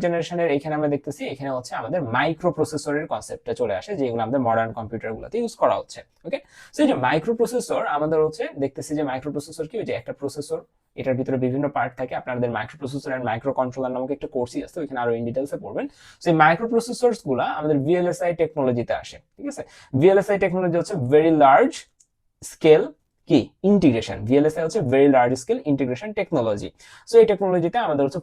জেনারেশনের এখানে আমরা দেখতেছি এখানে হচ্ছে আমাদের মাইক্রো প্রসেসরের কনসেপ্টটা চলে আসে, যেগুলো আমাদের মডার্ন কম্পিউটার গুলোতে ইউজ করা হচ্ছে। ওকে, সো এই যে মাইক্রো প্রসেসর আমাদের হচ্ছে দেখতেছি যে মাইক্রো প্রসেসর কি, যে একটা প্রসেসর, এটার ভিতরে বিভিন্ন পার্ট থাকে। আপনাদের micro processor and micro controller নামক একটা কোর্সই আছে, ওইখানে আরো ইন ডিটেইলসে পড়বেন। সো এই মাইক্রো প্রসেসরস গুলা আমাদের ভিএলএসআই টেকনোলজিতে আসে, ঠিক আছে। ভিএলএসআই টেকনোলজি হচ্ছে ভেরি লার্জ স্কেল কি ইন্টিগ্রেশন। ভিএলএসআই হচ্ছে very large scale integration technology. So এই টেকনোলজিতে আমাদের হচ্ছে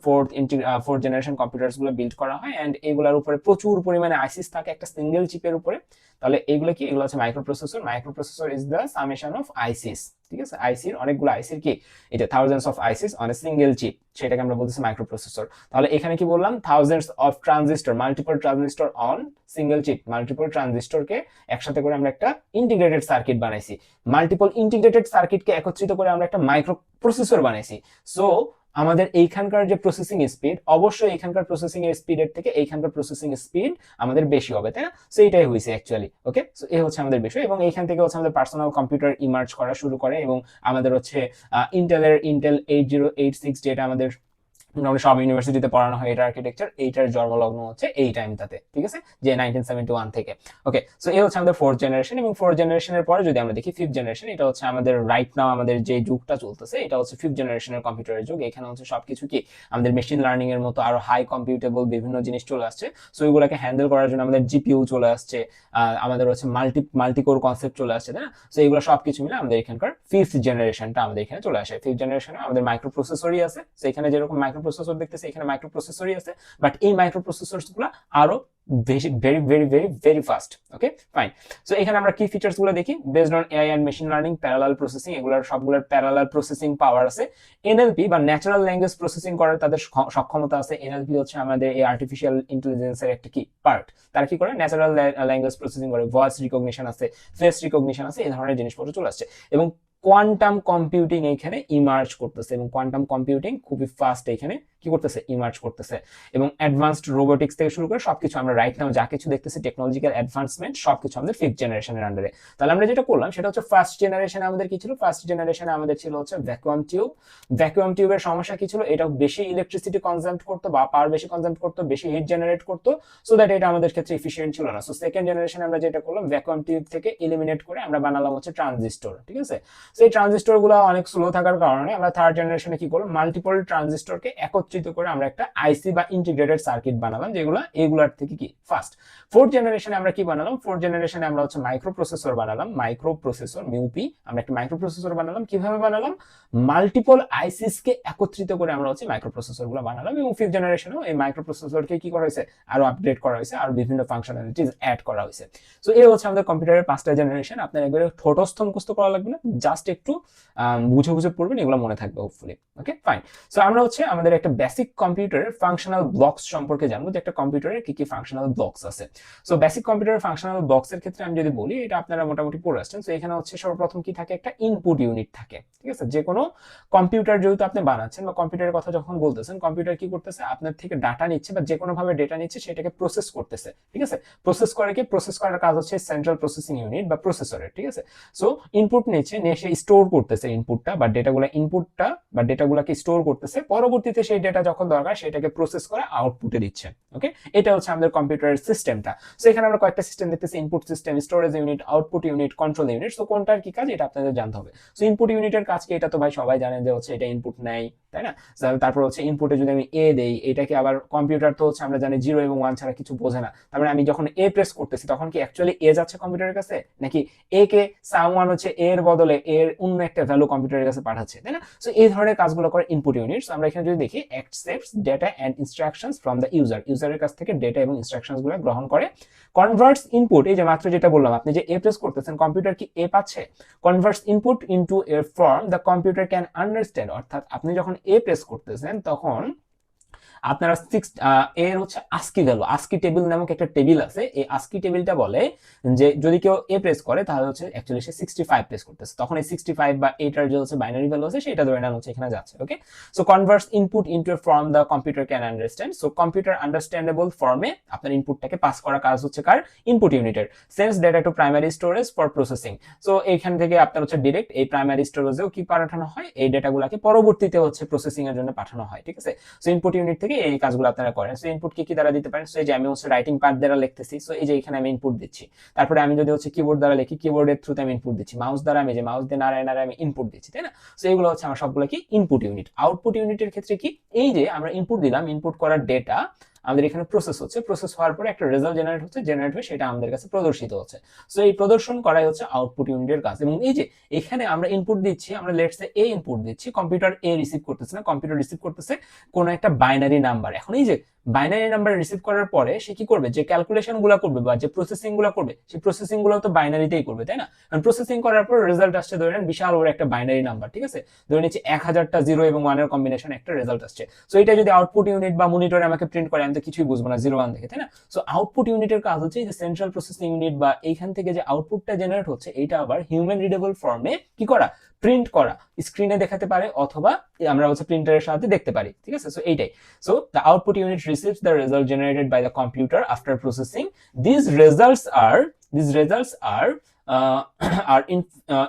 ফোর্থ জেনারেশন কম্পিউটারস গুলো বিল্ড করা হয়, এন্ড এগুলোর উপরে প্রচুর পরিমাণে আইসিস থাকে একটা সিঙ্গেল চিপের উপরে। তাহলে এগুলো কি, এগুলো হচ্ছে micro processor. Micro processor is the summation of ICs, ঠিক আছে। আইসির অনেকগুলো আইসির কি, এটা thousands of ICs on a single chip, সেটাকে আমরা বলতেছি মাইক্রো প্রসেসর। তাহলে এখানে কি বললাম, thousands of transistor, multiple transistor on single chip. Multiple ট্রানজিস্টরকে একসাথে করে আমরা একটা ইন্টিগ্রেটেড সার্কিট বানাইছি। মাল্টিপল ইন্টিগ্রেটেড সার্কিটকে একত্রিত করে আমরা একটা মাইক্রো প্রসেসর বানাইছি। সো আমাদের এইখানকার যে প্রসেসিং স্পিড, অবশ্যই এখানকার প্রসেসিং এর স্পিডের থেকে এইখানকার প্রসেসিং স্পিড আমাদের বেশি হবে, তাই না? সো এটাই হয়েছে অ্যাকচুয়ালি। ওকে, সো এই হচ্ছে আমাদের বিষয়, এবং এইখান থেকে হচ্ছে আমাদের পার্সোনাল কম্পিউটার ইমার্জ করা শুরু করে, এবং আমাদের হচ্ছে ইন্টেল 8086, যেটা আমাদের মোটামুটি সব ইউনিভার্সিটিতে পড়ানো হয়, এটা আর্কিটেকচার, এইটার জন্মলগ্ন হচ্ছে এই টাইমটাতে, ঠিক আছে, যে 1971 থেকে। ওকে, সো এই হচ্ছে আমাদের ফোর্থ জেনারেশন, এবং ফোর্থ জেনারেশনের পরে যদি আমরা দেখি ফিফথ জেনারেশন, এটা হচ্ছে আমাদের রাইট নাও আমাদের যে যুগটা চলতেছে, এটা হচ্ছে ফিফথ জেনারেশনের কম্পিউটারের যুগ। এখানে হচ্ছে সবকিছু কি আমাদের মেশিন লার্নিং এর মতো আরো হাই কম্পিউটেবল বিভিন্ন জিনিস চলে আসছে। সো এগুলোকে হ্যান্ডেল করার জন্য আমাদের জিপিইউ চলে আসছে, আমাদের হচ্ছে মাল্টিকোর কনসেপ্ট চলে আসছে, তাই না? সো এগুলো সবকিছু মিলে আমাদের এখানকার ফিফথ জেনারেশনটা আমাদের এখানে চলে আসে। ফিফথ জেনারেশনে আমাদের মাইক্রো প্রসেসরই আছে। সো এখানে যেরকম মাইক্রো প্রসেসর দেখতেছি, এখানে মাইক্রো প্রসেসরই আছে, বাট এই মাইক্রো প্রসেসরস গুলো আরো very very very very very fast. Okay, fine. So এখানে আমরা কি ফিচার্স গুলো দেখি, based on AI and machine learning, parallel processing, এগুলোর সবগুলোর প্যারালাল প্রসেসিং পাওয়ার আছে। এনএলপি বা ন্যাচারাল ল্যাঙ্গুয়েজ প্রসেসিং করার তাদের সক্ষমতা আছে। এনএলপি হচ্ছে আমাদের এই আর্টিফিশিয়াল ইন্টেলিজেন্সের একটা কি পার্ট। তারা কি করে, ন্যাচারাল ল্যাঙ্গুয়েজ প্রসেসিং করে, ভয়েস রিকগনিশন আছে, ফেস রিকগনিশন আছে, এই ধরনের জিনিসপত্র চলে আসছে। এবং কোয়ান্টাম কম্পিউটিং এখানে ইমার্জ করতেছে, এবং কোয়ান্টাম কম্পিউটিং খুবই ফাস্ট এখানে কি করতেছে, ইমার্জ করতেছে। এবং অ্যাডভান্সড রোবোটিক্স থেকে শুরু করে সবকিছু আমরা রাইট নাও যা কিছু দেখতেছি টেকনোলজিক্যাল অ্যাডভান্সমেন্ট, সবকিছু আমাদের ফিফথ জেনারেশনের আন্ডারে। তাহলে আমরা যেটা করলাম সেটা হচ্ছে ফার্স্ট জেনারেশনে আমাদের কি ছিল, ফার্স্ট জেনারেশনে আমাদের ছিল হচ্ছে ভ্যাকুয়াম টিউব। ভ্যাকুয়াম টিউবের সমস্যা কি ছিল, এটা বেশি ইলেকট্রিসিটি কনজাম্প করতো বা পাওয়ার বেশি কনজাম্প করতো, বেশি হিট জেনারেট করতো, সো দ্যাট এটা আমাদের ক্ষেত্রে এফিশিয়েন্ট ছিল না। সো সেকেন্ড জেনারেশনে আমরা যেটা করলাম, ভ্যাকুয়াম টিউব থেকে এলিমিনেট করে আমরা বানালাম হচ্ছে ট্রানজিস্টর, ঠিক আছে। সেই ট্রানজিস্টর গুলো অনেক স্লো থাকার কারণে আমরা থার্ড জেনারেশনে কি করলাম, মাল্টিপল ট্রানজিস্টরকে একত্রিত করে আমরা একটা আইসি বা ইন্টিগ্রেটেড সার্কিট বানালাম, যেগুলো এগুলার থেকে কি ফাস্ট। ফোর্থ জেনারেশনে আমরা কি বানালাম, ফোর্থ জেনারেশনে আমরা হচ্ছে মাইক্রো প্রসেসর বানালাম, মাইক্রো প্রসেসর মিউপি, আমরা একটা মাইক্রো প্রসেসর বানালাম। কিভাবে বানালাম, মাল্টিপল আইসিস কে একত্রিত করে আমরা হচ্ছে মাইক্রো প্রসেসর গুলো বানালাম। এবং ফিফথ জেনারেশনেও এই মাইক্রো প্রসেসরকে কি করা হয়েছে, আরো আপডেট করা হয়েছে, আর বিভিন্ন ফাংশনালিটিস অ্যাড করা হয়েছে। সো এই হচ্ছে আমাদের কম্পিউটারের পাঁচটা জেনারেশন। আপনার একবারে ঠোঁটস্থ মুখস্থ করা লাগবে না, জাস্ট জাস্ট একটু বুঝে বুঝে পড়বেন, এগুলো মনে থাকবে হোপফুলি। ওকে ফাইন। সো আমরা হচ্ছে আমাদের একটা বেসিক কম্পিউটারের ফাংশনাল ব্লকস সম্পর্কে জানবো, যে একটা কম্পিউটারের কি কি ফাংশনাল ব্লকস আছে। সো বেসিক কম্পিউটারের ফাংশনাল ব্লকস এর ক্ষেত্রে আমি যদি বলি, এটা আপনারা মোটামুটি পড়ে আসছেন। সো এখানে হচ্ছে সর্বপ্রথম কি থাকে, একটা ইনপুট ইউনিট থাকে, ঠিক আছে। যে কোনো কম্পিউটার যেহেতু আপনি বানাচ্ছেন বা কম্পিউটারের কথা যখন বলতেছেন, কম্পিউটার কি করতেছে, আপনার থেকে ডাটা নিচ্ছে বা যে কোনো ভাবে ডেটা নিচ্ছে, সেটাকে প্রসেস করতেছে, ঠিক আছে। প্রসেস করে কি, প্রসেস করার কাজ হচ্ছে সেন্ট্রাল প্রসেসিং ইউনিট বা প্রসেসরের, ঠিক আছে। সো ইনপুট নিচ্ছে, নিয়ে সে স্টোর করতেছে ইনপুটটা বা ডেটাগুলো, ইনপুটটা বা ডেটাগুলোকে স্টোর করতেছে, পরবর্তীতে সেই ডেটা যখন দরকার সেটাকে প্রসেস করে আউটপুটে দিচ্ছে। ওকে, এটা হচ্ছে আমাদের কম্পিউটারের সিস্টেমটা। সো এখানে আমরা কয়েকটা সিস্টেম দেখতেছি, input system, storage unit, output unit, control unit. So কোনটার কি কাজ এটা আপনাদের জানতে হবে। সো ইনপুট ইউনিটের কাজ কি, এটা তো ভাই সবাই জানেন যে হচ্ছে এটা ইনপুট নেয়, তাই না। তারপর হচ্ছে ইনপুটে যদি আমি এ দেই, এটাকে আবার কম্পিউটার তো হচ্ছে আমরা জানি 0 এবং 1 ছাড়া কিছু বোঝে না। তারপরে আমি যখন এ প্রেস করতেছি, তখন কি অ্যাকচুয়ালি এ যাচ্ছে কম্পিউটারের কাছে, নাকি এ কে সামওয়ান হচ্ছে এর বদলে এর অন্য একটা ভ্যালু কম্পিউটারের কাছে পাঠাচ্ছে, তাই না। সো এই ধরনের কাজগুলো করে ইনপুট ইউনিটস। আমরা এখানে যদি দেখি, accepts data and instructions from the user, ইউজারের কাছ থেকে ডেটা এবং ইনস্ট্রাকশনস গুলো গ্রহণ করে। কনভার্টস ইনপুট, এই যে মাত্র যেটা বললাম, আপনি যে এ প্রেস করতেছেন, কম্পিউটার কি এ পাচ্ছে, converts input into a form the computer can understand. অর্থাৎ আপনি যখন এ প্রেস করতেছেন, তখন আপনারা এর হচ্ছে আস্কি ভ্যালু, আস্কি টেবিল নামক একটা টেবিল আছে। এই আস্কি টেবিলটা বলে যে যদি কেউ এ প্রেস করে, তাহলে হচ্ছে অ্যাকচুয়ালি সে 65 প্রেস করতেছে, তখন এই 65 বা এটার যে হচ্ছে বাইনারি ভ্যালু আছে, সেটা ধরে নেন হচ্ছে এখানে যাচ্ছে। Okay, so converts input into a form the computer can understand. So computer understandable ফর্মে আপনার ইনপুটটাকে পাস করা কাজ হচ্ছে কার, ইনপুট ইউনিটের। Sends data to primary storage for processing. So এইখান থেকে আপনার হচ্ছে ডিরেক্ট এই প্রাইমারি স্টোরেজেও কি পাঠানো হয়, এই ডেটাগুলোকে পরবর্তীতে হচ্ছে প্রসেসিং এর জন্য পাঠানো হয়, ঠিক আছে। সো ইনপুট ইউনিট থেকে এই কাজগুলো আপনারা করেন। সো ইনপুট কি কি দ্বারা দিতে পারেন, সো এই যে আমি হচ্ছে রাইটিং পার্ট দ্বারা লিখতেছি, সো এই যে এখানে আমি ইনপুট দিচ্ছি। তারপরে আমি যদি হচ্ছে কিবোর্ড দ্বারা লিখি, কিবোর্ডের থ্রুতে আমি ইনপুট দিচ্ছি। মাউস দ্বারা আমি যে মাউস দিয়ে নাড়ায় নাড়ায় আমি ইনপুট দিচ্ছি, তাই না। সো এগুলো হচ্ছে আমার সবগুলো কি ইনপুট ইউনিট। আউটপুট ইউনিটের ক্ষেত্রে কি, এই যে আমরা ইনপুট দিলাম, ইনপুট করার ডেটা আমাদের এখানে প্রসেস হচ্ছে, প্রসেস হওয়ার পরে একটা রেজাল্ট জেনারেট হচ্ছে, জেনারেট হয়ে সেটা আমাদের কাছে প্রদর্শিত হচ্ছে। সো এই প্রদর্শন করাই হচ্ছে আউটপুট ইউনিটের কাজ। এবং এই যে এখানে আমরা ইনপুট দিচ্ছি, আমরা লেটস সে এ ইনপুট দিচ্ছি, কম্পিউটার এ রিসিভ করতেছে না, কম্পিউটার রিসিভ করতেছে কোন একটা বাইনারি নাম্বার। এখন এই যে বাইনারি নাম্বার রিসিভ করার পরে সে কি করবে, যে ক্যালকুলেশন গুলো করবে বা যে প্রসেসিং গুলো করবে, সেই প্রসেসিং গুলো তো বাইনারিতেই করবে, তাই না। কারণ প্রসেসিং করার পর রেজাল্ট আসছে, ধরে নেন বিশাল বড় একটা বাইনারি নাম্বার, ঠিক আছে। ধরে নিচ্ছি 1000টা 0 এবং 1 এর কম্বিনেশন একটা রেজাল্ট আসছে। সো এটা যদি আউটপুট ইউনিট বা মনিটরে আমাকে প্রিন্ট করে, আমি তো কিছুই বুঝবো না 0 1 দেখে, তাই না। সো আউটপুট ইউনিটের কাজ হচ্ছে যে সেন্ট্রাল প্রসেসিং ইউনিট বা এইখান থেকে যে আউটপুটটা জেনারেট হচ্ছে, এইটা আবার হিউম্যান রিডেবল ফর্মে কি করা, প্রিন্ট করা, স্ক্রিনে দেখাতে পারে অথবা আমরা হচ্ছে প্রিন্টারের সাহায্যে দেখতে পারি, ঠিক আছে। সো এইটাই। So the output unit receives the result generated by the computer after processing. These results are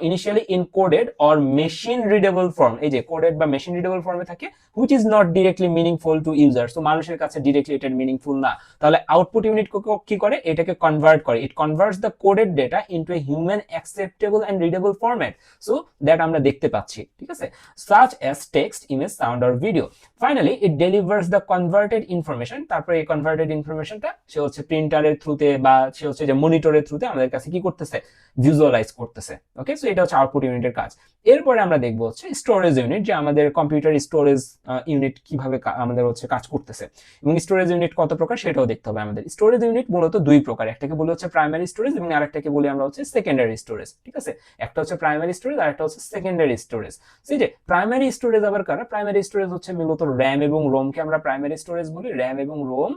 initially encoded or machine readable form, এই যে coded বা machine readable form এ থাকে, which is not directly meaningful to users. So মানুষের কাছে directly এটা meaningful না। তাহলে output unit কি করে, এটাকে কনভার্ট করে, it converts the coded data into a human acceptable and readable format, so that আমরা দেখতে পাচ্ছি, ঠিক আছে, such as text, image, sound or video. Finally it delivers the converted information. তারপরে এই কনভার্টেড ইনফরমেশনটা সে হচ্ছে প্রিন্টারের থ্রুতে বা সে হচ্ছে যে মনিটরের থ্রুতে আমাদের কাছে কি করতেছে, ভিজুয়ালাইজ করতেছে। ওকে, সো এটা হচ্ছে আউটপুট ইউনিটের কাজ। এরপরে আমরা দেখবো হচ্ছে স্টোরেজ ইউনিট, যে আমাদের কম্পিউটার স্টোরেজ ইউনিট কিভাবে আমাদের হচ্ছে কাজ করতেছে, এবং স্টোরেজ ইউনিট কত প্রকার সেটাও দেখতে হবে আমাদের। স্টোরেজ ইউনিট মূলত দুই প্রকার, একটাকে বলি হচ্ছে প্রাইমারি স্টোরেজ এবং আরেকটাকে বলি আমরা হচ্ছে সেকেন্ডারি স্টোরেজ, ঠিক আছে। একটা হচ্ছে প্রাইমারি স্টোরেজ আর একটা হচ্ছে সেকেন্ডারি স্টোরেজ। সেই যে প্রাইমারি স্টোরেজ আবার কারা, প্রাইমারি স্টোরেজ হচ্ছে মূলত র্যাম এবং রোমকে আমরা প্রাইমারি স্টোরেজ বলি, র্যাম এবং রোম।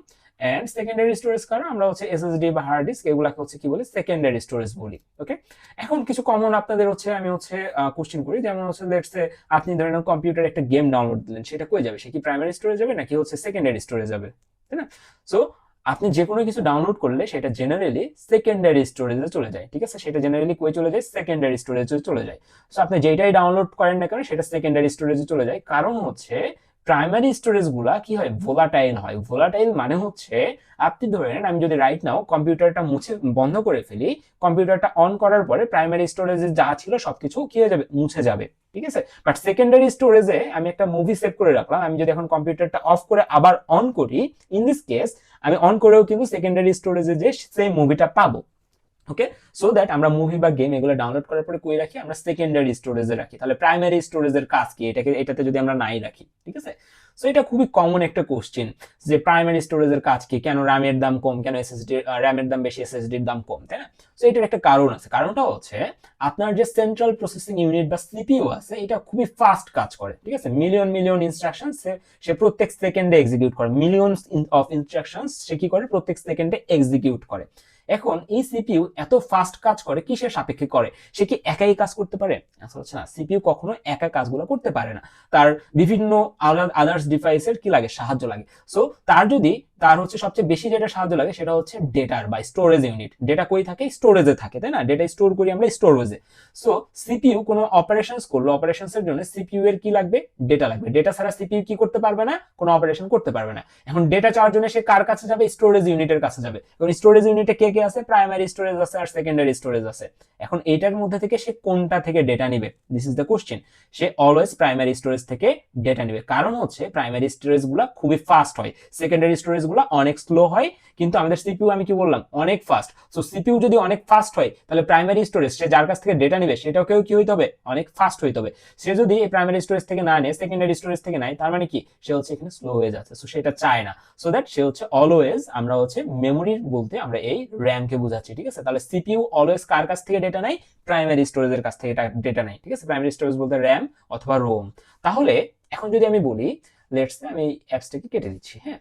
এন্ড সেকেন্ডারি স্টোরেজ কারণ আমরা হচ্ছে এসএসডি বা হার্ড ডিস্ক, এগুলাকে হচ্ছে কি বলি, সেকেন্ডারি স্টোরেজ বলি। ওকে, এখন কিছু কমন আপনাদের হচ্ছে আমি হচ্ছে কোশ্চেন করি, যেমন হচ্ছে লেটস সে আপনি ধরেন কম্পিউটার একটা গেম ডাউনলোড দিলেন, সেটা কই যাবে, সে কি প্রাইমারি স্টোরেজ যাবে নাকি হচ্ছে সেকেন্ডারি স্টোরেজ যাবে, তাই না। সো আপনি যে কোনো কিছু ডাউনলোড করলে সেটা জেনারেলি সেকেন্ডারি স্টোরেজে চলে যায়, ঠিক আছে, সেটা জেনারেলি কই চলে যায়, সেকেন্ডারি স্টোরেজে চলে যায়। সো আপনি যেটাই ডাউনলোড করেন না কেন সেটা সেকেন্ডারি স্টোরেজে চলে যায়, কারণ হচ্ছে প্রাইমারি স্টোরেজ গুলা কি হয়, ভোলাটাইল হয়। ভোলাটাইল মানে হচ্ছে আপনি ধরেন আমি যদি রাইট নাও কম্পিউটারটা মুছে বন্ধ করে ফেলি, কম্পিউটারটা অন করার পরে প্রাইমারি স্টোরেজে যা ছিল সবকিছু কি হয়ে যাবে, মুছে যাবে, ঠিক আছে। বাট সেকেন্ডারি স্টোরেজে আমি একটা মুভি সেভ করে রাখলাম, আমি যদি এখন কম্পিউটারটা অফ করে আবার অন করি, ইন দিস কেস আমি অন করেও কিন্তু সেকেন্ডারি স্টোরেজে যে সেম মুভিটা পাবো। ওকে, সো দ্যাট আমরা মুভি বা গেম এগুলো ডাউনলোড করার পরে কই রাখি, আমরা সেকেন্ডারি স্টোরেজে রাখি। তাহলে প্রাইমারি স্টোরেজের কাজ কি, এটাতে যদি আমরা নাই রাখি, ঠিক আছে। সো এটা খুবই কমন একটা কোশ্চেন যে প্রাইমারি স্টোরেজের কাজ কি, কেন র্যামের দাম কম, কেন এসএসডি র্যামের দাম বেশি এসএসডির দাম কম, তাই না? সো এটার একটা কারণ আছে। কারণটা হচ্ছে আপনার যে সেন্ট্রাল প্রসেসিং ইউনিট বা সিপিইউ আছে এটা খুবই ফাস্ট কাজ করে, ঠিক আছে? মিলিয়ন মিলিয়ন ইনস্ট্রাকশন সে প্রত্যেক সেকেন্ডে এক্সিকিউট করে, মিলিয়নস অফ ইনস্ট্রাকশনস সে কি করে প্রত্যেক সেকেন্ডে এক্সিকিউট করে। এখন এই সিপিইউ এত ফাস্ট কাজ করে কিসের সাপেক্ষে করে? সে কি একাই কাজ করতে পারে? আচ্ছা হচ্ছে না, সিপিইউ কখনো একা কাজগুলো করতে পারে না, তার বিভিন্ন আদার্স ডিভাইসের কি লাগে, সাহায্য লাগে। সো তার হচ্ছে সবচেয়ে বেশি যেটা সাহায্য লাগে সেটা হচ্ছে ডেটার বা স্টোরেজ ইউনিট। ডেটা কই থাকে? স্টোরেজে থাকে, তাই না? ডেটা স্টোর করি আমরা স্টোরেজে। সো সিপিইউ কোনো অপারেশনস করলো, অপারেশনসের জন্য সিপিইউ এর কি লাগবে? ডেটা লাগবে। ডেটা ছাড়া সিপিইউ কি করতে পারবে না? কোনো অপারেশন করতে পারবে না। এখন ডেটা চাওয়ার জন্য সে কার কাছে যাবে? স্টোরেজ ইউনিটের কাছে যাবে। এবং স্টোরেজ ইউনিটে কে কে আছে? প্রাইমারি স্টোরেজ আছে আর সেকেন্ডারি স্টোরেজ আছে। এখন এইটার মধ্যে থেকে সে কোনটা থেকে ডেটা নিবে? This is the question. Say always primary storage থেকে ডেটা নিবে, কারণ হচ্ছে প্রাইমারি স্টোরেজ গুলা খুবই ফাস্ট হয়, সেকেন্ডারি স্টোরেজ গুলা অনেক স্লো হয়, কিন্তু আমাদের সিপিইউ আমি কি বললাম অনেক ফাস্ট। সো সিপিইউ যদি অনেক ফাস্ট হয় তাহলে প্রাইমারি স্টোরেজ সে যার কাছ থেকে ডেটা নিবে সেটাকেও কি হইতে হবে? অনেক ফাস্ট হইতে হবে। সে যদি এই প্রাইমারি স্টোরেজ থেকে না নেয়, সেকেন্ডারি স্টোরেজ থেকে নেয়, তার মানে কি সে হচ্ছে এখানে স্লো হয়ে যাচ্ছে। সো সেটা চায় না। সো দ্যাট সে হচ্ছে অলওয়েজ, আমরা হচ্ছে মেমোরির বলতে আমরা এই র্যাম কে বোঝাচ্ছি, ঠিক আছে? তাহলে সিপিইউ অলওয়েজ কার কাছ থেকে ডেটা নেয়? প্রাইমারি স্টোরেজের কাছ থেকে ডেটা নেয়, ঠিক আছে? প্রাইমারি স্টোরেজ বলতে র্যাম অথবা রোম। তাহলে এখন যদি আমি বলি, লেটস সে আমি অ্যাপসটাকে কেটে দিচ্ছি, হ্যাঁ,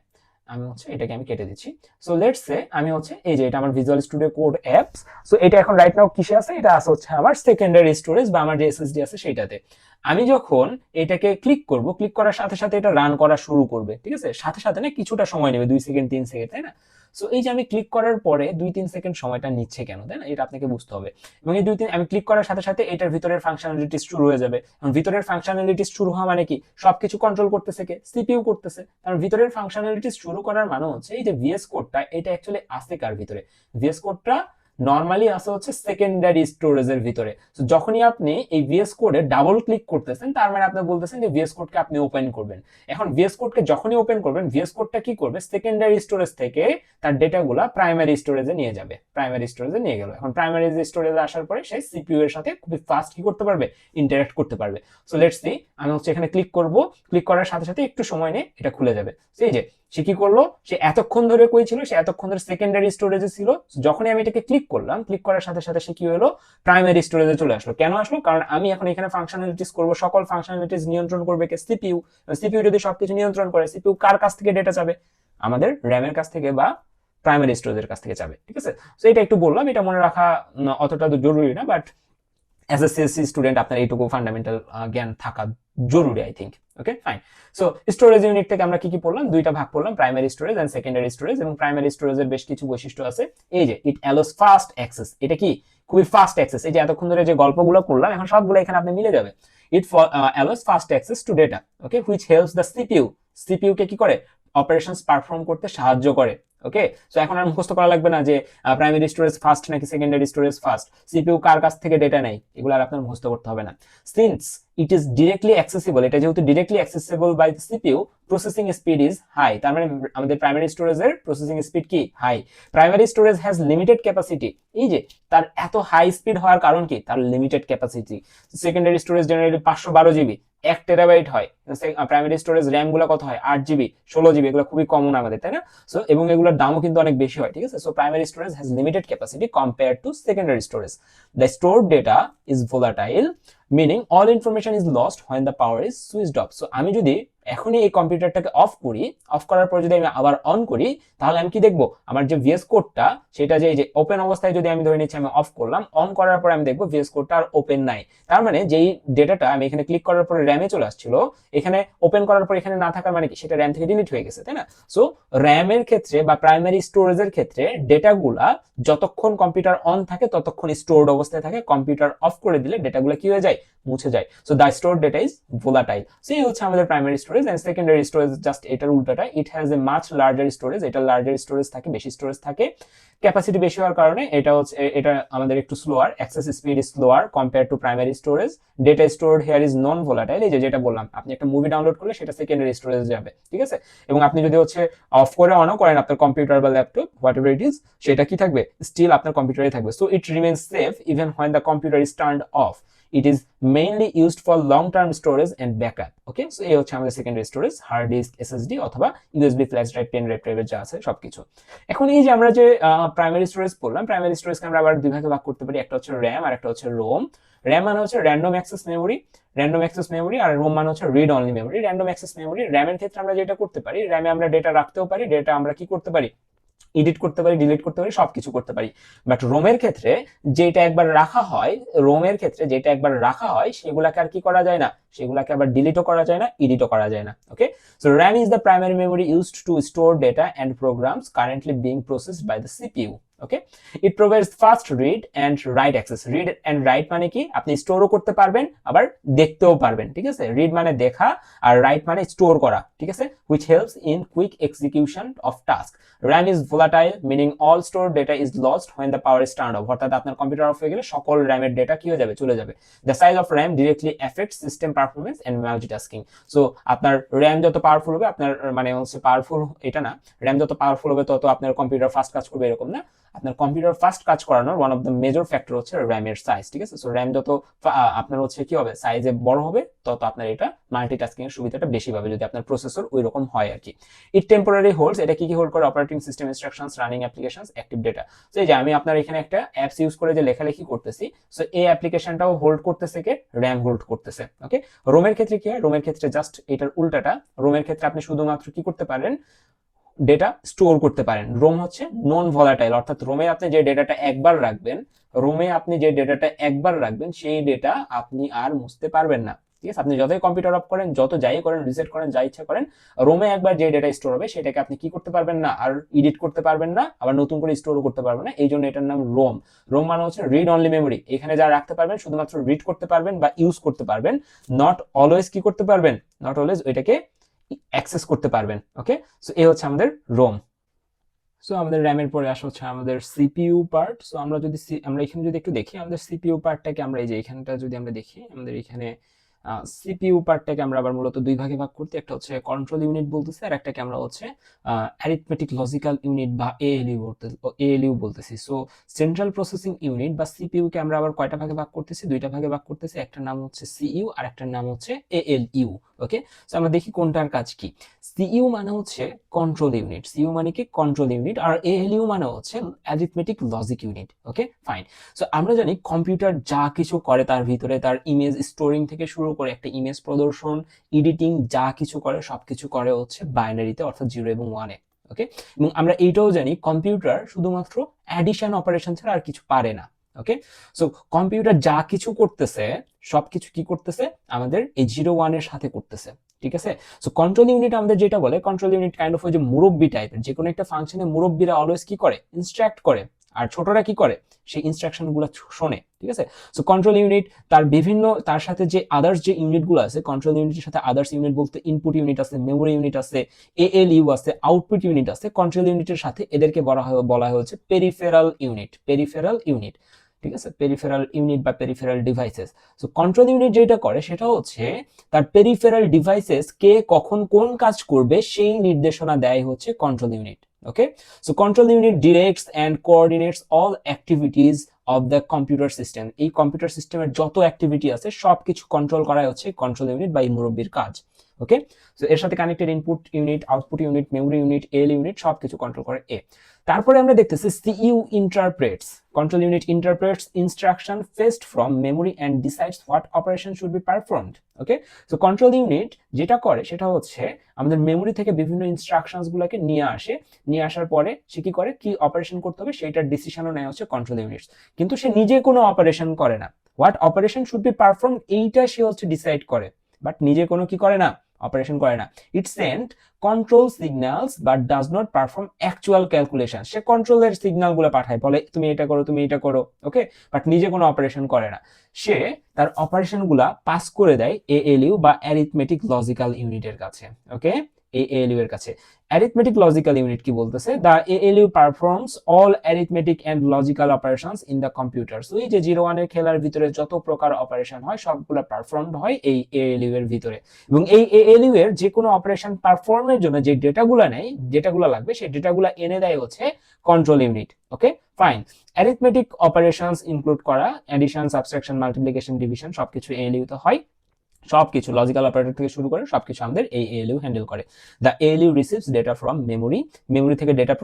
আমি হচ্ছে এটাকে আমি কেটে দিচ্ছি। সো লেটস সে আমি হচ্ছে এই যে এটা আমার visual studio code apps. So এটা এখন রাইট নাও কিসে আছে? এটা আছে হচ্ছে আমার সেকেন্ডারি স্টোরেজ বা আমার যে এসএসডি আছে সেইটাতে। আমি যখন এটাকে ক্লিক করব, ক্লিক করার সাথে সাথে এটা রান করা শুরু করবে, ঠিক আছে? সাথে সাথে না, কিছুটা সময় নেবে, 2 সেকেন্ড 3 সেকেন্ড, তাই না? সো এই যে আমি ক্লিক করার পরে 2-3 সেকেন্ড সময়টা নিচ্ছে কেন, তাই না? এটা আপনাকে বুঝতে হবে। এবং এই 2-3 আমি ক্লিক করার সাথে সাথে এটার ভিতরের ফাংশনালিটিস শুরু হয়ে যাবে। এবং ভিতরের ফাংশনালিটিস শুরু হওয়া মানে কি? সবকিছু কন্ট্রোল করতেছে কে? সিপিইউ করতেছে। কারণ ভিতরের ফাংশনালিটিস শুরু করার মানে হচ্ছে এই যে ভিএস কোডটা, এটা অ্যাকচুয়ালি আছে কার ভিতরে? ভিএস কোডটা নরমালি আছে হচ্ছে সেকেন্ডারি স্টোরেজের ভিতরে। তো যখনই আপনি এই ভিএস কোডে ডাবল ক্লিক করতেছেন, তার মানে আপনি বলতেছেন যে ভিএস কোডকে আপনি ওপেন করবেন। এখন ভিএস কোডকে যখনই ওপেন করবেন, ভিএস কোডটা কি করবে? সেকেন্ডারি স্টোরেজ থেকে তার ডেটাগুলা প্রাইমারি স্টোরেজে নিয়ে যাবে। প্রাইমারি স্টোরেজে নিয়ে গেল। এখন প্রাইমারি স্টোরেজে আসার পরে সেই সিপিইউ এর সাথে খুব ফাস্ট কি করতে পারবে? ইন্টারঅ্যাক্ট করতে পারবে। সো লেটস সি, আমি হচ্ছে এখানে ক্লিক করব, ক্লিক করার সাথে সাথে একটু সময় নিয়ে এটা খুলে যাবে। এই যে সে কি করলো? সে এতক্ষণ ধরে কই ছিল? সে এতক্ষণ ধরে সেকেন্ডারি স্টোরেজে ছিল। যখনই আমি এটাকে ক্লিক করলাম, ক্লিক করার সাথে সাথে সে কি হলো? প্রাইমারি স্টোরেজে চলে আসলো। কেন আসলো? কারণ আমি এখন এখানে ফাংশনালিটিস করব, সকল ফাংশনালিটিস নিয়ন্ত্রণ করবে কে? সিপিইউ। সিপিইউ যদি সবকিছু নিয়ন্ত্রণ করে, সিপিইউ কার কাছ থেকে ডেটা যাবে? আমাদের র্যামের কাছ থেকে বা প্রাইমারি স্টোরেজের কাছ থেকে যাবে, ঠিক আছে? সো এটা একটু বললাম, এটা মনে রাখা অতটা জরুরি না, but as a CSC student আপনার এইটুকু ফান্ডামেন্টাল জ্ঞান থাকা জরুরি, I think. Okay, fine. So storage unit থেকে আমরা কি কি পড়লাম? দুইটা ভাগ পড়লাম, primary storage and secondary storage. এবং প্রাইমারি স্টোরেজের বেশ কিছু বৈশিষ্ট্য আছে। এই যে ইট অ্যালোস ফাস্ট অ্যাক্সেস, এটা কি খুবই ফাস্ট অ্যাক্সেস। এই যে এতক্ষণ ধরে যে গল্পগুলো করলাম, এখন সবগুলো এখানে আপনি মিলে যাবে। It allows fast access to data, okay, which helps the CPU. CPU কে কি করে? অপারেশনস পারফর্ম করতে সাহায্য করে। ওকে, সো এখন আর মুখস্থ করা লাগবে না যে প্রাইমারি স্টোরেজ ফাস্ট নাকি সেকেন্ডারি স্টোরেজ ফাস্ট, সিপিইউ কার কাছ থেকে ডেটা নেয়, এগুলো আর আপনার মুখস্থ করতে হবে না। Since it is directly accessible, এটা যেহেতু directly accessible by the CPU, processing speed is high. তার মানে আমাদের প্রাইমারি স্টোরেজের প্রসেসিং স্পিড কি? High. Primary storage has limited capacity. এই যে তার এত হাই স্পিড হওয়ার কারণ কি? তার limited capacity. Secondary storage generally 512 GB, 1 terabyte হয়। প্রাইমারি স্টোরেজ র্যাম গুলো কত হয়? 8 জিবি, 16 জিবি, এগুলো খুবই কমন আমাদের, তাই না? সো এবং এগুলোর দামও কিন্তু অনেক বেশি হয়, ঠিক আছে? So primary storage has limited capacity compared to secondary storage. The stored data is volatile, meaning all information is lost when the power is switched off. So আমি যদি এখনই এই কম্পিউটারটাকে অফ করি, অফ করার পর যদি আমি আবার অন করি, তাহলে আমি কি দেখবো? আমার যে ভিএস কোডটা, সেটা যে এই যে ওপেন অবস্থায় যদি আমি ধরে নিচ্ছি আমি অফ করলাম, অন করার পর আমি দেখবো ভিএস কোডটা আর ওপেন নাই। তার মানে যেই ডেটাটা আমি এখানে ক্লিক করার পরে র্যামে চলে আসছিল, এখানে ওপেন করার পর এখানে না থাকার মানে কি? সেটা র্যাম থেকে ডিলিট হয়ে গেছে, তাই না? সো র্যামের ক্ষেত্রে বা প্রাইমারি স্টোরেজের ক্ষেত্রে ডেটাগুলা যতক্ষণ কম্পিউটার অন থাকে ততক্ষণ স্টোরড অবস্থায় থাকে। কম্পিউটার অফ করে দিলে ডেটাগুলো কি হয়ে যায়? মুছে যায়। So the stored data is volatile. So এই হচ্ছে আমাদের primary storage. And secondary storage just এটার উল্টাটা, it has a much larger storage. এটা লার্জার স্টোরেজ থাকে, বেশি স্টোরেজ থাকে, ক্যাপাসিটি বেশি হওয়ার কারণে এটা হচ্ছে এটা আমাদের একটু slower, access speed is slower compare to primary storage. Data stored here is non volatile. এই যে যেটা বললাম, আপনি একটা মুভি ডাউনলোড করলে সেটা সেকেন্ডারি স্টোরেজে যাবে, ঠিক আছে? এবং আপনি যদি হচ্ছে অফ করে অনও করেন আপনার কম্পিউটার বা laptop, whatever it is, সেটা কি থাকবে? স্টিল আপনার কম্পিউটারে থাকবে। So it remains safe even when the computer is turned off. It is mainly used for long term storage and backup. Okay, so এই হচ্ছে আমাদের secondary storage, hard disk, SSD অথবা USB flash drive, pen drive টাইপের যা আছে সবকিছু। এখন এই যে আমরা যে প্রাইমারি স্টোরেজ পড়লাম, প্রাইমারি স্টোরেজকে আমরা আবার দুই ভাগে ভাগ করতে পারি, একটা হচ্ছে র্যাম আর একটা হচ্ছে রোম। র্যাম মানে হচ্ছে র্যান্ডম অ্যাক্সেস মেমোরি, আর রোম মানে হচ্ছে read only memory. Random access memory, র্যামের ক্ষেত্রে আমরা যেটা করতে পারি, র্যামে আমরা ডেটা রাখতেও পারি, ডেটা আমরা কি করতে পারি, এডিট করতে পারি, ডিলিট করতে পারি, সবকিছু করতে পারি। বাট রোমের ক্ষেত্রে যেটা একবার রাখা হয়, সেগুলাকে আর কি করা যায় না, সেগুলাকে আবার ডিলিটও করা যায় না, এডিটও করা যায় না। ওকে, so RAM is the primary memory used to store data and programs currently being processed by the CPU. Okay, it provides fast read and write access. Read and write মানে কি, আপনি স্টোরও করতে পারবেন আবার দেখতেও পারবেন, ঠিক আছে। রিড মানে দেখা আর রাইট মানে স্টোর করা, ঠিক আছে, which helps in quick execution of task. RAM is volatile, meaning all stored data is lost when the power is turned off. অর্থাৎ আপনার কম্পিউটার অফ হয়ে গেলে সকল র্যামের ডেটা কি হয়ে যাবে, চলে যাবে। The size of RAM directly affects system performance and multitasking. So আপনার RAM যত পাওয়ারফুল হবে, আপনার মানে হচ্ছে পাওয়ারফুল এটা না, RAM যত পাওয়ারফুল হবে তত আপনার কম্পিউটার ফাস্ট কাজ করবে এরকম না। আপনার কম্পিউটার ফাস্ট কাজ করানোর one of the major factor হচ্ছে র্যামের সাইজ, ঠিক আছে। সো র্যাম যত আপনার হচ্ছে কি হবে, সাইজে বড় হবে, তত আপনার এটা মাল্টিটাস্কিং এর সুবিধাটা বেশি পাবে, যদি আপনার প্রসেসর ওই রকম হয় আর কি। ইট টেম্পোরারি হোল্ডস, এটা কি কি হোল্ড করে, operating system instructions, running applications, active data. So এই যে আমি আপনার এখানে একটা অ্যাপস ইউজ করে যে লেখালেখি করতেছি, সো এই অ্যাপ্লিকেশনটাও হোল্ড করতেছে কে, র্যাম হোল্ড করতেছে। ওকে, রোমের ক্ষেত্রে কি হয়, রোমের ক্ষেত্রে জাস্ট এটার উল্টাটা। রোমের ক্ষেত্রে আপনি শুধুমাত্র কি করতে পারেন, ডেটা স্টোর করতে পারেন। রোম হচ্ছে নন ভলাটাইল, অর্থাৎ রোমে আপনি যে ডেটাটা একবার রাখবেন, সেই ডেটা আপনি আর মুছতে পারবেন না, ঠিক আছে। আপনি যতই কম্পিউটার অফ করেন, যত যাই করেন, রিসেট করেন, যা ইচ্ছা করেন, রোমে একবার যে ডেটা স্টোর হবে সেটাকে আপনি কি করতে পারবেন না, আর এডিট করতে পারবেন না, আবার নতুন করে স্টোরও করতে পারবেন না। এই জন্য এটার নাম রোম। রোম মানে হচ্ছে রিড অনলি মেমোরি। এখানে যা রাখতে পারবেন শুধুমাত্র রিড করতে পারবেন বা ইউজ করতে পারবেন, নট অলওয়েজ কি করতে পারবেন, নট অলওয়েজ ওইটাকে অ্যাক্সেস করতে পারবেন। ওকে, সো এই হচ্ছে আমাদের রোম। সো আমাদের র্যামের পরে আসা হচ্ছে আমাদের সিপিইউ পার্ট। সো আমরা এখানে যদি একটু দেখি, আমাদের সিপিইউ পার্টটাকে আমরা এই যে এখানটা যদি আমরা দেখি, আমাদের এখানে সিপিইউ পার্টটাকে আমরা আবার মূলত দুই ভাগে ভাগ করতে, একটা হচ্ছে কন্ট্রোল ইউনিট বলতেছি, আর একটাকে আমরা হচ্ছে অ্যারিথমেটিক লজিক্যাল ইউনিট বা এএলইউ বলতেছি। সো সেন্ট্রাল প্রসেসিং ইউনিট বা সিপিইউ কে আমরা আবার কয়টা ভাগে ভাগ করতেছি, দুইটা ভাগে ভাগ করতেছি। একটার নাম হচ্ছে সিইউ আর একটার নাম হচ্ছে এএলইউ। ওকে, সো আমরা দেখি কোনটার কাজ কি। সিইউ মানে হচ্ছে কন্ট্রোল ইউনিট, আর এএলইউ মানে হচ্ছে arithmetic logic unit. Okay, fine. So আমরা জানি কম্পিউটার যা কিছু করে তার ভিতরে, তার ইমেজ স্টোরিং থেকে শুরু করে একটা ইমেজ প্রদর্শন, এডিটিং, যা কিছু করে সবকিছু করে হচ্ছে বাইনারিতে, অর্থাৎ 0 এবং 1 এ। ওকে, এবং আমরা এইটাও জানি কম্পিউটার শুধুমাত্র অ্যাডিশন অপারেশন ছাড়া আর কিছু পারে না। ওকে, সো কম্পিউটার যা কিছু করতেছে সবকিছু কি করতেছে, আমাদের এই 0-1 এর সাথে করতেছে, ঠিক আছে। সো কন্ট্রোল ইউনিট আমাদের যেটা বলে, কন্ট্রোল ইউনিট কাইন্ড অফ ওই যে মুরব্বি টাইপের, যে কোনো একটা ফাংশনে মুরব্বিরা অলওয়েজ কি করে, ইনস্ট্রাক্ট করে, আর ছোটরা কি করে, সেই ইনস্ট্রাকশন গুলো শোনে, ঠিক আছে। সো কন্ট্রোল ইউনিট তার সাথে যে আদার্স যে ইউনিট গুলো আছে, কন্ট্রোল ইউনিটের সাথে আদার্স ইউনিট বলতে ইনপুট ইউনিট আছে, মেমোরি ইউনিট আছে, এএলইউ আছে, আউটপুট ইউনিট আছে। কন্ট্রোল ইউনিটের সাথে এদেরকে বলা হয় হচ্ছে পেরিফেরাল ইউনিট, ঠিক আছে, পেরিফেরাল ইউনিট বা peripheral devices. So control unit যেটা করে সেটা হচ্ছে তার পেরিফেরাল ডিভাইসেস কে কখন কোন কাজ করবে সেই নির্দেশনা দেয় হচ্ছে control unit. Okay, so control unit directs and coordinates all activities of the computer system. এই কম্পিউটার সিস্টেমের যত অ্যাক্টিভিটি আছে সবকিছু কন্ট্রোল করা হচ্ছে কন্ট্রোল ইউনিট বা এই মুরব্বির কাজ। ওকে, সো এর সাথে connected input unit, output unit, memory unit, L unit সবকিছু কন্ট্রোল করে এ। তারপরে আমরা দেখতেছি CU interprets, control unit interprets instruction fetched from memory and decides what operation should be performed. Okay, so control unit যেটা করে সেটা হচ্ছে আমাদের মেমোরি থেকে বিভিন্ন ইনস্ট্রাকশনস গুলোকে নিয়ে আসার পরে সে কি করে, কি অপারেশন করতে হবে সেইটার ডিসিশনও নেয় হচ্ছে কন্ট্রোল ইউনিটস। কিন্তু সে নিজে কোনো অপারেশন করে না, what operation should be performed এইটা সে হচ্ছে ডিসাইড করে, বাট নিজে কোনো কি করে না, অপারেশন করে না। It send control signals but does not perform actual calculation. সে কন্ট্রোলের সিগন্যাল গুলো পাঠায়, বলে তুমি এটা করো, ওকে, বাট নিজে কোনো অপারেশন করে না। সে তার অপারেশন গুলা পাস করে দেয় এএলইউ বা অ্যারিথমেটিক লজিক্যাল ইউনিটের কাছে। ওকে, এই ALU এর কাছে। অ্যারিথমেটিক লজিক্যাল ইউনিট কি বলতেছে, the ALU performs all arithmetic and logical operations in the computer. So এই যে 01 এর খেলার ভিতরে যত প্রকার অপারেশন হয় সবগুলো পারফর্মড হয় এই ALU এর ভিতরে, এবং এই ALU এর যে কোনো অপারেশন পারফর্মের জন্য যে ডেটাগুলো নেয়, ডেটাগুলো লাগবে, সেই ডেটাগুলো এনে দেয় হচ্ছে control unit. Okay fine. Arithmetic operations include করা অ্যাডিশন, সাবট্রাকশন, মাল্টিপ্লিকেশন, ডিভিশন সবকিছু ALU তে হয়। সবকিছু লজিক্যাল অপারেটর থেকে শুরু করে সবকিছু আমাদের এই ALU হ্যান্ডেল করে। The ALU receives data from memory, memory থেকে ডেটা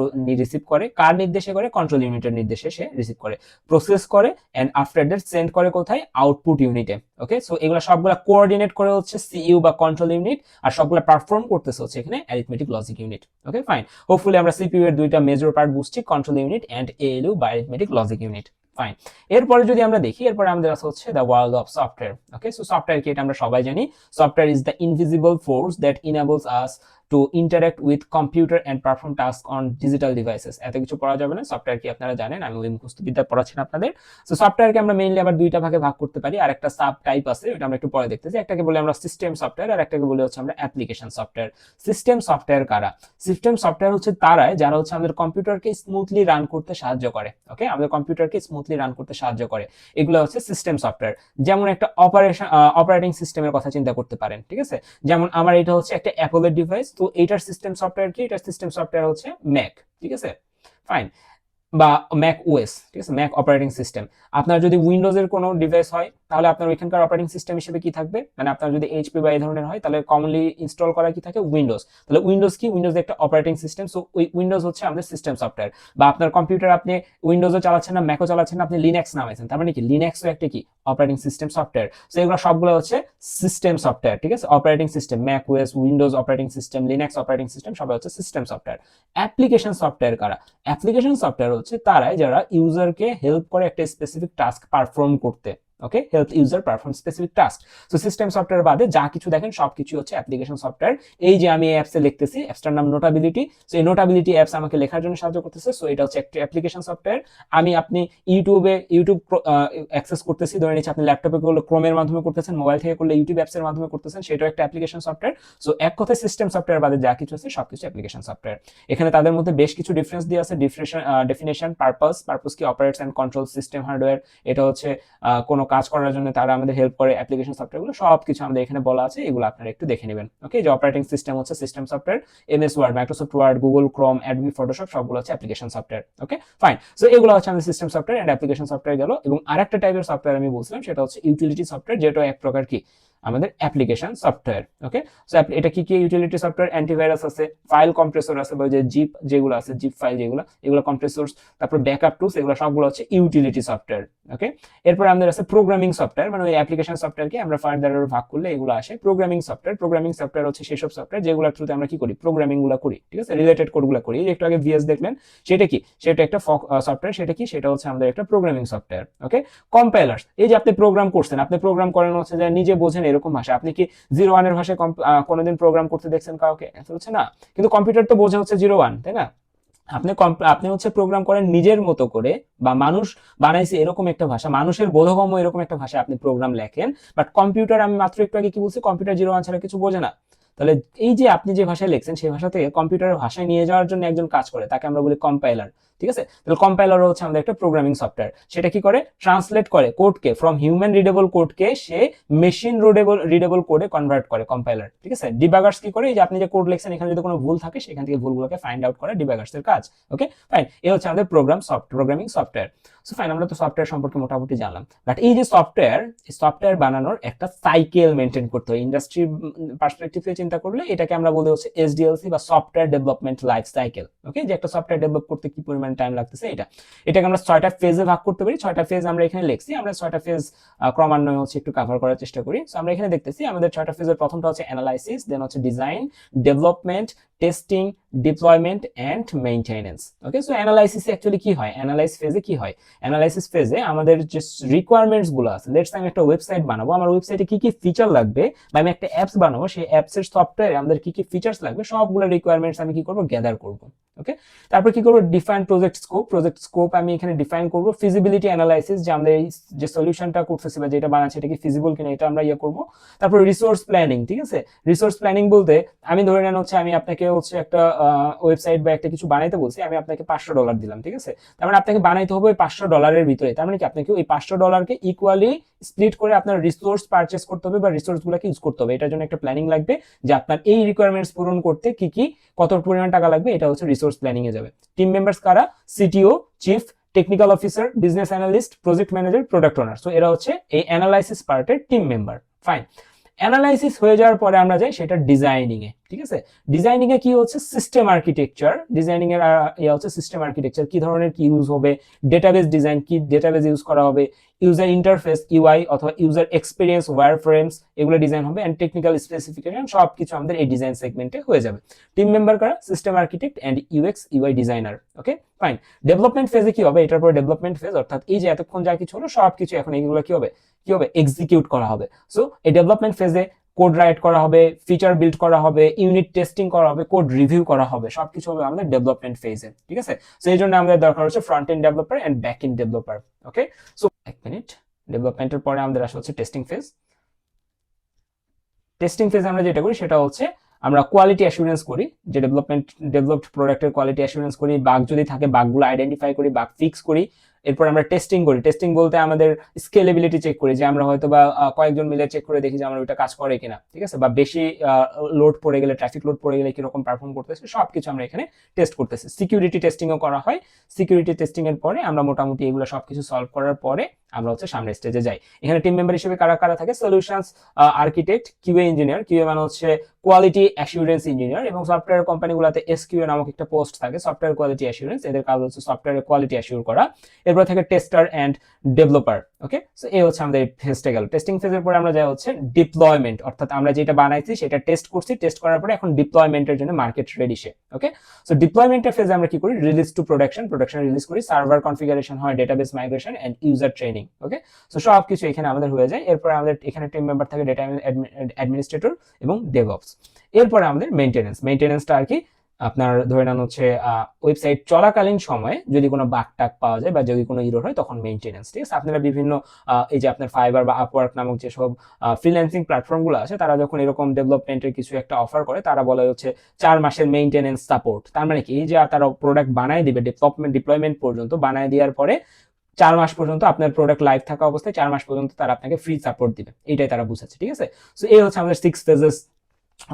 রিসিভ করে, কার নির্দেশে করে, কন্ট্রোল ইউনিটের নির্দেশে সে রিসিভ করে, প্রসেস করে, এন্ড আফটার দ্যাট সেন্ড করে কোথায়, আউটপুট ইউনিটে। ওকে, সো এগুলো সবগুলা কোঅর্ডিনেট করে হচ্ছে CU বা কন্ট্রোল ইউনিট, আর সবগুলা পারফর্ম করতেছে হচ্ছে এখানে arithmetic logic unit. Okay fine. Hopefully আমরা CPU এর দুইটা মেজর পার্ট বুঝছি, কন্ট্রোল ইউনিট এন্ড ALU বা অ্যারিথমেটিক লজিক ইউনিট। ফাইন। এরপরে যদি আমরা দেখি, এরপরে আমাদের আছে হচ্ছে the world of software. Okay, so software কি, এটা আমরা সবাই জানি। Software is the invisible force that enables us to interact with computer and perform task on digital devices. এত কিছু পড়া যাবে না, সফটওয়্যার কি আপনারা জানেন, আমি ওই মুখস্থ বিদ্যা পড়াচ্ছি না আপনাদের। সো সফটওয়্যারকে আমরা মেইনলি আবার দুইটা ভাগে ভাগ করতে পারি, আর একটা সাব টাইপ আছে, এটা আমরা একটু পরে দেখতেছি। একটাকে বলে আমরা সিস্টেম সফটওয়্যার, আর একটাকে বলে হচ্ছে আমরা অ্যাপ্লিকেশন সফটওয়্যার। সিস্টেম সফটওয়্যার কারা? সিস্টেম সফটওয়্যার হচ্ছে তারাই যারা হচ্ছে আমাদের কম্পিউটারকে স্মুথলি রান করতে সাহায্য করে। ওকে, আমাদের কম্পিউটারকে স্মুথলি রান করতে সাহায্য করে, এগুলো হচ্ছে সিস্টেম সফটওয়্যার। যেমন একটা অপারেটিং সিস্টেমের কথা চিন্তা করতে পারেন, ঠিক আছে। যেমন আমার এটা হচ্ছে একটা অ্যাপলের ডিভাইস, তো এইটার সিস্টেম সফটওয়্যার কি, এটার সিস্টেম সফটওয়্যার হচ্ছে ম্যাক, ঠিক আছে ফাইন, বা ম্যাক ওএস, ঠিক আছে, ম্যাক অপারেটিং সিস্টেম। আপনার যদি উইন্ডোজের কোনো ডিভাইস হয় তাহলে আপনার ওইখানকার অপারেটিং সিস্টেম হিসেবে কি থাকবে, মানে আপনার যদি HP বা এই ধরনের হয় তাহলে কমনলি ইনস্টল করা কি থাকে, উইন্ডোজ। তাহলে উইন্ডোজ কি, উইন্ডোজ একটা অপারেটিং সিস্টেম, সো ওই উইন্ডোজ হচ্ছে আমাদের সিস্টেম সফটওয়্যার। বা আপনার কম্পিউটার আপনি উইন্ডোজও চালাচ্ছেন না, ম্যাকও চালাচ্ছেন না, আপনি লিনাক্স নামাইছেন, তার মানে কি লিনাক্সও একটা কি অপারেটিং সিস্টেম সফটওয়্যার। সো এগুলো সবগুলো হচ্ছে সিস্টেম সফটওয়্যার, ঠিক আছে। Operating system Mac OS, Windows operating system, Linux operating system সবাই হচ্ছে সিস্টেম সফটওয়্যার। অ্যাপ্লিকেশন সফটওয়্যার কারা? অ্যাপ্লিকেশন সফটওয়্যার হচ্ছে তারাই যারা ইউজারকে হেল্প করে একটা স্পেসিফিক টাস্ক পারফর্ম করতে। Okay, help user perform specific task. So system software বাদে যা কিছু দেখেন সবকিছু হচ্ছে অ্যাপ্লিকেশন সফটওয়্যার। এই যে আমি এই অ্যাপসে লিখতেছি, অ্যাপসটার নাম নোটাবিলিটি, সো এই নোটাবিলিটি অ্যাপস আমাকে লেখার জন্য সাহায্য করতেছে, সো এটা হচ্ছে একটা অ্যাপ্লিকেশন সফটওয়্যার। আপনি ইউটিউব অ্যাক্সেস করতেছি, ধরে নিচ্ছি আপনি ল্যাপটপে করলে ক্রোমের মাধ্যমে করতেছেন, মোবাইল থেকে করলে ইউটিউব অ্যাপসের মাধ্যমে করতেছেন, সেটাও একটা অ্যাপ্লিকেশন সফটওয়্যার। সো এক কথায় সিস্টেম সফটওয়্যার বাদে যা কিছু আছে সবকিছু অ্যাপ্লিকেশন সফটওয়্যার। এখানে তাদের মধ্যে বেশ কিছু ডিফারেন্স দিয়ে আছে, ডেফিনেশন, পারপাস কি, operates and control system hardware, এটা হচ্ছে কোনো কাজ করার জন্য তারা আমাদের হেল্প করে, অ্যাপ্লিকেশন সফটওয়্যারগুলো সবকিছু আমাদের এখানে বলা আছে, এগুলো আপনারা একটু দেখে নেবেন। ওকে, যে অপারেটিং সিস্টেম হচ্ছে system software, MS Word, Microsoft Word, Google Chrome, Adobe Photoshop সবগুলো হচ্ছে application software. Okay fine. So এগুলো হচ্ছে আমাদের system software and application software গেল। এবং আরেকটা টাইপের সফটওয়্যার আমি বলছিলাম, সেটা হচ্ছে ইউটিলিটি সফটওয়্যার, যেটা এক প্রকার কি আমাদের অ্যাপ্লিকেশন সফটওয়্যার। ওকে, সো এটা কি কি ইউটিলিটি সফটওয়্যার, অ্যান্টিভাইরাস আছে, ফাইল কম্প্রেসর আছে, বা যে জিপ যেগুলো আছে, জিপ ফাইল যেগুলো, এগুলো কম্প্রেসরস, তারপর ব্যাকআপ টুলস, এগুলো সবগুলো হচ্ছে ইউটিলিটি সফটওয়্যার। ওকে, এরপর আমাদের আছে প্রোগ্রামিং সফটওয়্যার, মানে ওই অ্যাপ্লিকেশন সফটওয়্যারকে আমরা ফার্দার ভাগ করলে এগুলো আসে প্রোগ্রামিং সফটওয়্যার। প্রোগ্রামিং সফটওয়্যার হচ্ছে সেসব সফটওয়্যার যেগুলোর থ্রুতে আমরা কি করি, প্রোগ্রামিং গুলো করি, ঠিক আছে, রিলেটেড কোডগুলো করি। একটু আগে VS দেখলেন, সেটা কি, সেটা একটা সফটওয়্যার, সেটা কি, সেটা হচ্ছে আমাদের একটা প্রোগ্রামিং সফটওয়্যার। ওকে, কম্পাইলার্স, এই যে আপনি প্রোগ্রাম করছেন, আপনি প্রোগ্রাম করেন হচ্ছে যে নিজে বোঝেন এরকম ভাষা, আপনি কি 01 এর ভাষায় কোনোদিন প্রোগ্রাম করতে দেখছেন কাউকে? হচ্ছে না, কিন্তু কম্পিউটার তো বোঝে হচ্ছে 01, তাই না। আপনি হচ্ছে প্রোগ্রাম করেন নিজের মতো করে, বা মানুষ বানাইছে এরকম একটা ভাষা, মানুষের বোধগম্য এরকম একটা ভাষা আপনি প্রোগ্রাম লেখেন। বাট কম্পিউটার, আমি মাত্র একটু আগে কি বলছি, কম্পিউটার 01 ছাড়া কিছু বোঝে না। তাহলে এই যে আপনি যে ভাষায় লিখছেন সেই ভাষা থেকে কম্পিউটারের ভাষায় নিয়ে যাওয়ার জন্য একজন কাজ করে, তাকে আমরা বলি কম্পাইলার, ঠিক আছে। তাহলে কম্পাইলার হচ্ছে আমাদের একটা প্রোগ্রামিং সফটওয়্যার। সেটা কি করে, ট্রান্সলেট করে কোডকে, ফ্রম হিউম্যান রিডেবল কোডকে সে মেশিন রিডেবল কোডে কনভার্ট করে কম্পাইলার, ঠিক আছে। ডিবাগার্স কি করে, এই যে আপনি যে কোড লিখছেন এখানে যদি কোনো ভুল থাকে সেখান থেকে ভুলগুলোকে ফাইন্ড আউট করা ডিবাগার্স এর কাজ। ওকে ফাইন, এই হচ্ছে আমাদের প্রোগ্রামিং সফটওয়্যার। সো ফাইন, আমরা তো সফটওয়্যার সম্পর্কে মোটামুটি জানলাম, বাট এই যে সফটওয়্যার বানানোর একটা সাইকেল মেনটেন করতে হয়। ইন্ডাস্ট্রি পার্সপেক্টিভ থেকে চিন্তা করলে এটাকে আমরা বলি হচ্ছে SDLC বা সফটওয়্যার ডেভেলপমেন্ট লাইফ সাইকেল। ওকে, যে একটা সফটওয়্যার ডেভেলপ করতে কি পরিমাণ টাইম লাগতেছে, এটাকে আমরা 6টা ফেজে ভাগ করতে পারি। 6টা ফেজ আমরা এখানে লিখছি, আমরা 6টা ফেজ ক্রমান্বয়ে হচ্ছে একটু কভার করার চেষ্টা করি। সো আমরা এখানে দেখতেছি আমাদের 6টা ফেজের প্রথমটা হচ্ছে অ্যানালাইসিস, দেন হচ্ছে design, development, testing, deployment and maintenance. Okay, so analysis actually কি হয়, অ্যানালাইসিস ফেজে কি হয়, অ্যানালাইসিস ফেজে আমাদের যে রিকোয়ারমেন্টস গুলো আছে, লেটস আমি একটা ওয়েবসাইট বানাবো, আমার ওয়েবসাইটে কি কি ফিচার লাগবে, বা আমি একটা অ্যাপস বানাবো, সেই অ্যাপস এর সফটওয়্যারে আমাদের কি কি ফিচার্স লাগবে, সবগুলো রিকোয়ারমেন্টস আমি কি করব, গ্যাদার করব। ওকে, তারপর কি করব, ডিফাইন প্রজেক্ট স্কোপ আমি এখানে ডিফাইন করব, ফিজিবিলিটি অ্যানালাইসিস যে আমাদের এই যে সলিউশনটা করতেছি বা যেটা বানাচ্ছি এটা কি ফিজিবল কিনা এটা আমরা করব। তারপর রিসোর্স প্ল্যানিং, ঠিক আছে, রিসোর্স প্ল্যানিং বলতে আমি ধরে নেন আমি আপনাকে একটা ওয়েবসাইট বা একটা কিছু বানাইতে বলছি, আমি আপনাকে $500 দিলাম, ঠিক আছে, তার মানে আপনাকে বানাইতে হবে ওই $500 ভিতরে, তার মানে কি আপনাকে ওই $500 ইকুয়ালি স্প্লিট করে আপনার রিসোর্স পারচেস করতে হবে বা রিসোর্স গুলোকে ইউজ করতে হবে। এটার জন্য একটা প্ল্যানিং লাগবে যে আপনার এই রিকোয়ারমেন্টস পূরণ করতে কি কি কত পরিমাণ টাকা লাগবে, এটা হচ্ছে রিসোর্স প্ল্যানিং এ যাবে। টিম মেম্বার্স কারা, CTO, chief technical officer, business analyst, project manager, product owner. So এরা হচ্ছে এই অ্যানালাইসিস পার্টের টিম মেম্বার। ফাইন, অ্যানালাইসিস হয়ে যাওয়ার পরে আমরা যাই সেটা ডিজাইনিং এ, ঠিক আছে। ডিজাইনিং এ কি হচ্ছে, সিস্টেম আর্কিটেকচার, ডিজাইনিং এর হচ্ছে সিস্টেম আর্কিটেকচার, কি ধরনের কি ইউজ হবে, ডেটাবেস ডিজাইন, কি ডেটাবেস ইউজ করা হবে, ইউজার ইন্টারফেস ইউআই অথবা ইউজার এক্সপিরিয়েন্স ওয়্যার ফ্রেমস এগুলো ডিজাইন হবে, এন্ড টেকনিক্যাল স্পেসিফিকেশন সবকিছু আমাদের এই ডিজাইন সেগমেন্টে হয়ে যাবে। টিম মেম্বার কারা, system architect and UX UI designer. Okay fine, development ফেজে কি হবে, এটার পর ডেভেলপমেন্ট ফেজ, অর্থাৎ এই যে এতক্ষণ যা কিছু হলো সবকিছু এখন এইগুলো কি হবে এক্সিকিউট করা হবে। সো এই ডেভেলপমেন্ট ফেজে কোড রাইট করা হবে, ফিচার বিল্ড করা হবে, ইউনিট টেস্টিং করা হবে, কোড রিভিউ করা হবে, সবকিছু হবে আমাদের ডেভেলপমেন্ট ফেজে, ঠিক আছে। সো এই জন্য আমাদের দরকার হচ্ছে front end developer and back end developer. Okay, so এক মিনিট, ডেভেলপমেন্টের পরে আমাদের আসলে হচ্ছে টেস্টিং ফেজ। টেস্টিং ফেজ আমরা যেটা করি সেটা হচ্ছে আমরা কোয়ালিটি অ্যাসুরেন্স করি, যে ডেভেলপড প্রোডাক্টের কোয়ালিটি অ্যাসুরেন্স করি, বাগ যদি থাকে বাগগুলো আইডেন্টিফাই করি, বাগ ফিক্স করি। এরপর আমরা টেস্টিং করি, টেস্টিং বলতে আমাদের স্কেলেবিলিটি চেক করি, যে আমরা হয়তো বা কয়েকজন মিলে চেক করে দেখি যে আমার ওইটা কাজ করে কিনা, ঠিক আছে, বা বেশি লোড পড়ে গেলে, ট্রাফিক লোড পড়ে গেলে কিরকম পারফর্ম করতেছে, সবকিছু আমরা এখানে টেস্ট করতেছি। সিকিউরিটি টেস্টিংও করা হয়, সিকিউরিটি টেস্টিং এর পরে আমরা মোটামুটি এগুলো সবকিছু সলভ করার পরে আমরা হচ্ছে সামনের স্টেজে যাই। এখানে টিম মেম্বার হিসেবে কারা কারা থাকে, solutions architect, QA engineer, QA মানে হচ্ছে কোয়ালিটি অ্যাসুরেন্স ইঞ্জিনিয়ার, এবং সফটওয়্যার কোম্পানিগুলোতে এসকিউএ নামক একটা পোস্ট থাকে, সফটওয়্যার কোয়ালিটি অ্যাসুরেন্স, এদের কাজ হচ্ছে সফটওয়্যারের কোয়ালিটি অ্যাসিওর করা। এরপর থাকে tester and developer. Okay, so এই হচ্ছে আমাদের ফেজটা গেল। টেস্টিং ফেজের পরে আমরা যাই হচ্ছে ডিপ্লয়মেন্ট, অর্থাৎ আমরা যেটা বানাইছি সেটা টেস্ট করছি, টেস্ট করার পরে এখন ডিপ্লয়মেন্টের জন্য মার্কেট রেডি সে। ওকে, সো ডিপ্লয়মেন্টের ফেজে আমরা কি করি, রিলিজ টু প্রোডাকশন রিলিজ করি, সার্ভার কনফিগারেশন হয়, database migration and user training. Okay, so সবকিছু এখানে আমাদের হয়ে যায়। এরপর আমাদের এখানে টিম মেম্বার থাকে ডেটা অ্যাডমিনিস্ট্রেটর এবং ডেভঅপস। এরপরে আমাদের মেইনটেনেন্সটা আর কি, আপনার ধরে নেন হচ্ছে ওয়েবসাইট চলাকালীন সময়ে যদি কোনো বাগ টাগ পাওয়া যায় বা যদি কোনো ইরর হয় তখন মেইনটেনেন্স, ঠিক আছে। আপনারা বিভিন্ন এই যে আপনার ফাইবার বা আপওয়ার্ক নামক যেসব ফ্রিল্যান্সিং প্ল্যাটফর্মগুলো আছে, তারা যখন এরকম ডেভেলপমেন্টের কিছু একটা অফার করে, তারা বলে হচ্ছে 4 মাসের মেইনটেনেন্স সাপোর্ট। তার মানে কি, এই যে তারা প্রোডাক্ট বানায় দিবে, ডিপ্লয়মেন্ট পর্যন্ত বানায় দেওয়ার পরে 4 মাস পর্যন্ত আপনার প্রোডাক্ট লাইভ থাকা অবস্থায় 4 মাস পর্যন্ত তারা আপনাকে ফ্রি সাপোর্ট দিবে, এইটাই তারা বুঝাচ্ছে, ঠিক আছে। সো এই হচ্ছে আমাদের 6 phases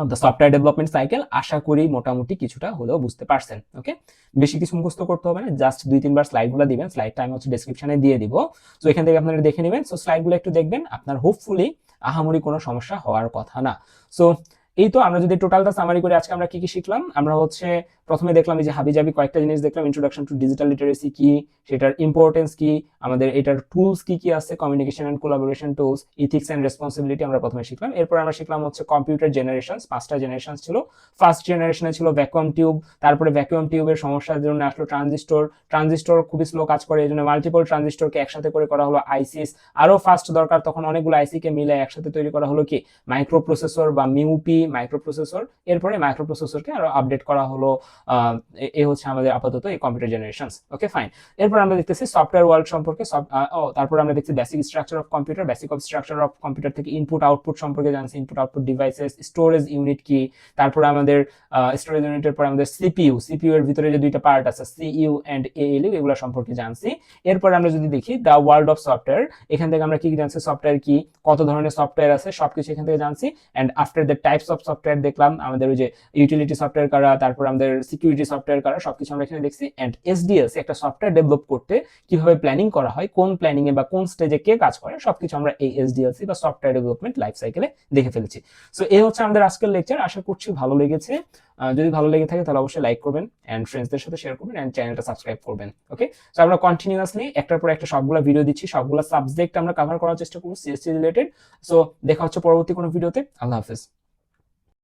of the software development cycle. আশা করি মোটামুটি কিছুটা হলেও বুঝতে পারছেন। ওকে, বেশি কিছু মুখস্থ করতে হবে না, জাস্ট 2-3 বার স্লাইডগুলো দিবেন, স্লাইডটা আমি হচ্ছে ডেসক্রিপশনে দিয়ে দিব, সো এখান থেকে আপনারা দেখে নেবেন। সো স্লাইডগুলো একটু দেখবেন, আপনার হোপফুলি আহামরি কোনো সমস্যা হওয়ার কথা না। সো এই তো, আমরা যদি টোটালটা সামারি করি, আজকে আমরা কি কি শিখলাম, আমরা হচ্ছে প্রথমে দেখলাম যে হাবিজাবি কয়েকটা জিনিস দেখলাম, ইন্ট্রোডাকশন টু ডিজিটাল লিটারেসি কি, সেটার ইম্পর্টেন্স কি, আমাদের এটার টুলস কি কি আছে, communication and collaboration tools, ethics and responsibility আমরা প্রথমে শিখলাম। এরপর আমরা শিখলাম হচ্ছে কম্পিউটার জেনারেশনস, 5টা জেনারেশন ছিল। ফার্স্ট জেনারেশনে ছিল ভ্যাকুয়াম টিউব, তারপরে ভ্যাকুয়াম টিউবের সমস্যার জন্য আসলো ট্রানজিস্টর খুবই স্লো কাজ করে, এই জন্য মাল্টিপল ট্রানজিস্টরকে একসাথে করে করা হলো আইসিস। আরো ফাস্ট দরকার, তখন অনেকগুলো আইসি কে মিলে একসাথে তৈরি করা হলো কি মাইক্রো প্রসেসর বা মিউপি মাইক্রো প্রসেসর। এরপরে মাইক্রো প্রসেসরকে আরো আপডেট করা হলো। এই হচ্ছে আমাদের আপাতত এই কম্পিউটার জেনারেশনস। ওকে ফাইন, এরপর আমরা দেখতেছি সফটওয়্যার ওয়ার্ল্ড সম্পর্কে, তারপর আমরা দেখছি basic structure of computer, basic of structure of computer থেকে ইনপুট আউটপুট সম্পর্কে জানছি, input output devices, storage unit কি, তারপর আমাদের স্টোরেজ ইউনিটের পর আমাদের সিপিইউ এর ভিতরে যে দুইটা পার্ট আছে সিইউ এন্ড এএলইউ, এগুলো সম্পর্কে জানছি। এরপর আমরা যদি দেখি দা ওয়ার্ল্ড অফ সফটওয়্যার, এখান থেকে আমরা কি কি জানছি, সফটওয়্যার কি, কত ধরনের সফটওয়্যার আছে, সবকিছু এখান থেকে জানছি। And after the types of software দেখলাম, আমাদের ওই যে ইউটিলিটি সফটওয়্যার কারা, তারপর আমাদের সিকিউরিটি সফটওয়্যার কারা, সবকিছু আমরা এখানে দেখছি। এন্ড এসডিএলসি, একটা সফটওয়্যার ডেভেলপ করতে কিভাবে প্ল্যানিং করা হয়, কোন প্ল্যানিং এ বা কোন স্টেজে কে কাজ করে, সবকিছু আমরা এই এসডিএলসি বা সফটওয়্যার ডেভেলপমেন্ট লাইফ সাইকেলে দেখে ফেলেছি। সো এই হচ্ছে আমাদের আজকের লেকচার, আশা করছি ভালো লেগেছে। যদি ভালো লেগে থাকে তাহলে অবশ্যই লাইক করবেন এন্ড ফ্রেন্ডসদের সাথে শেয়ার করবেন এন্ড চ্যানেলটা সাবস্ক্রাইব করবেন। ওকে, সো আমরা কন্টিনিউয়াসলি একটার পর একটা সবগুলা ভিডিও দিচ্ছি, সবগুলা সাবজেক্ট আমরা কভার করার চেষ্টা করব সিএসসি রিলেটেড। সো দেখা হচ্ছে পরবর্তী কোনো ভিডিওতে। আল্লাহ হাফেজ।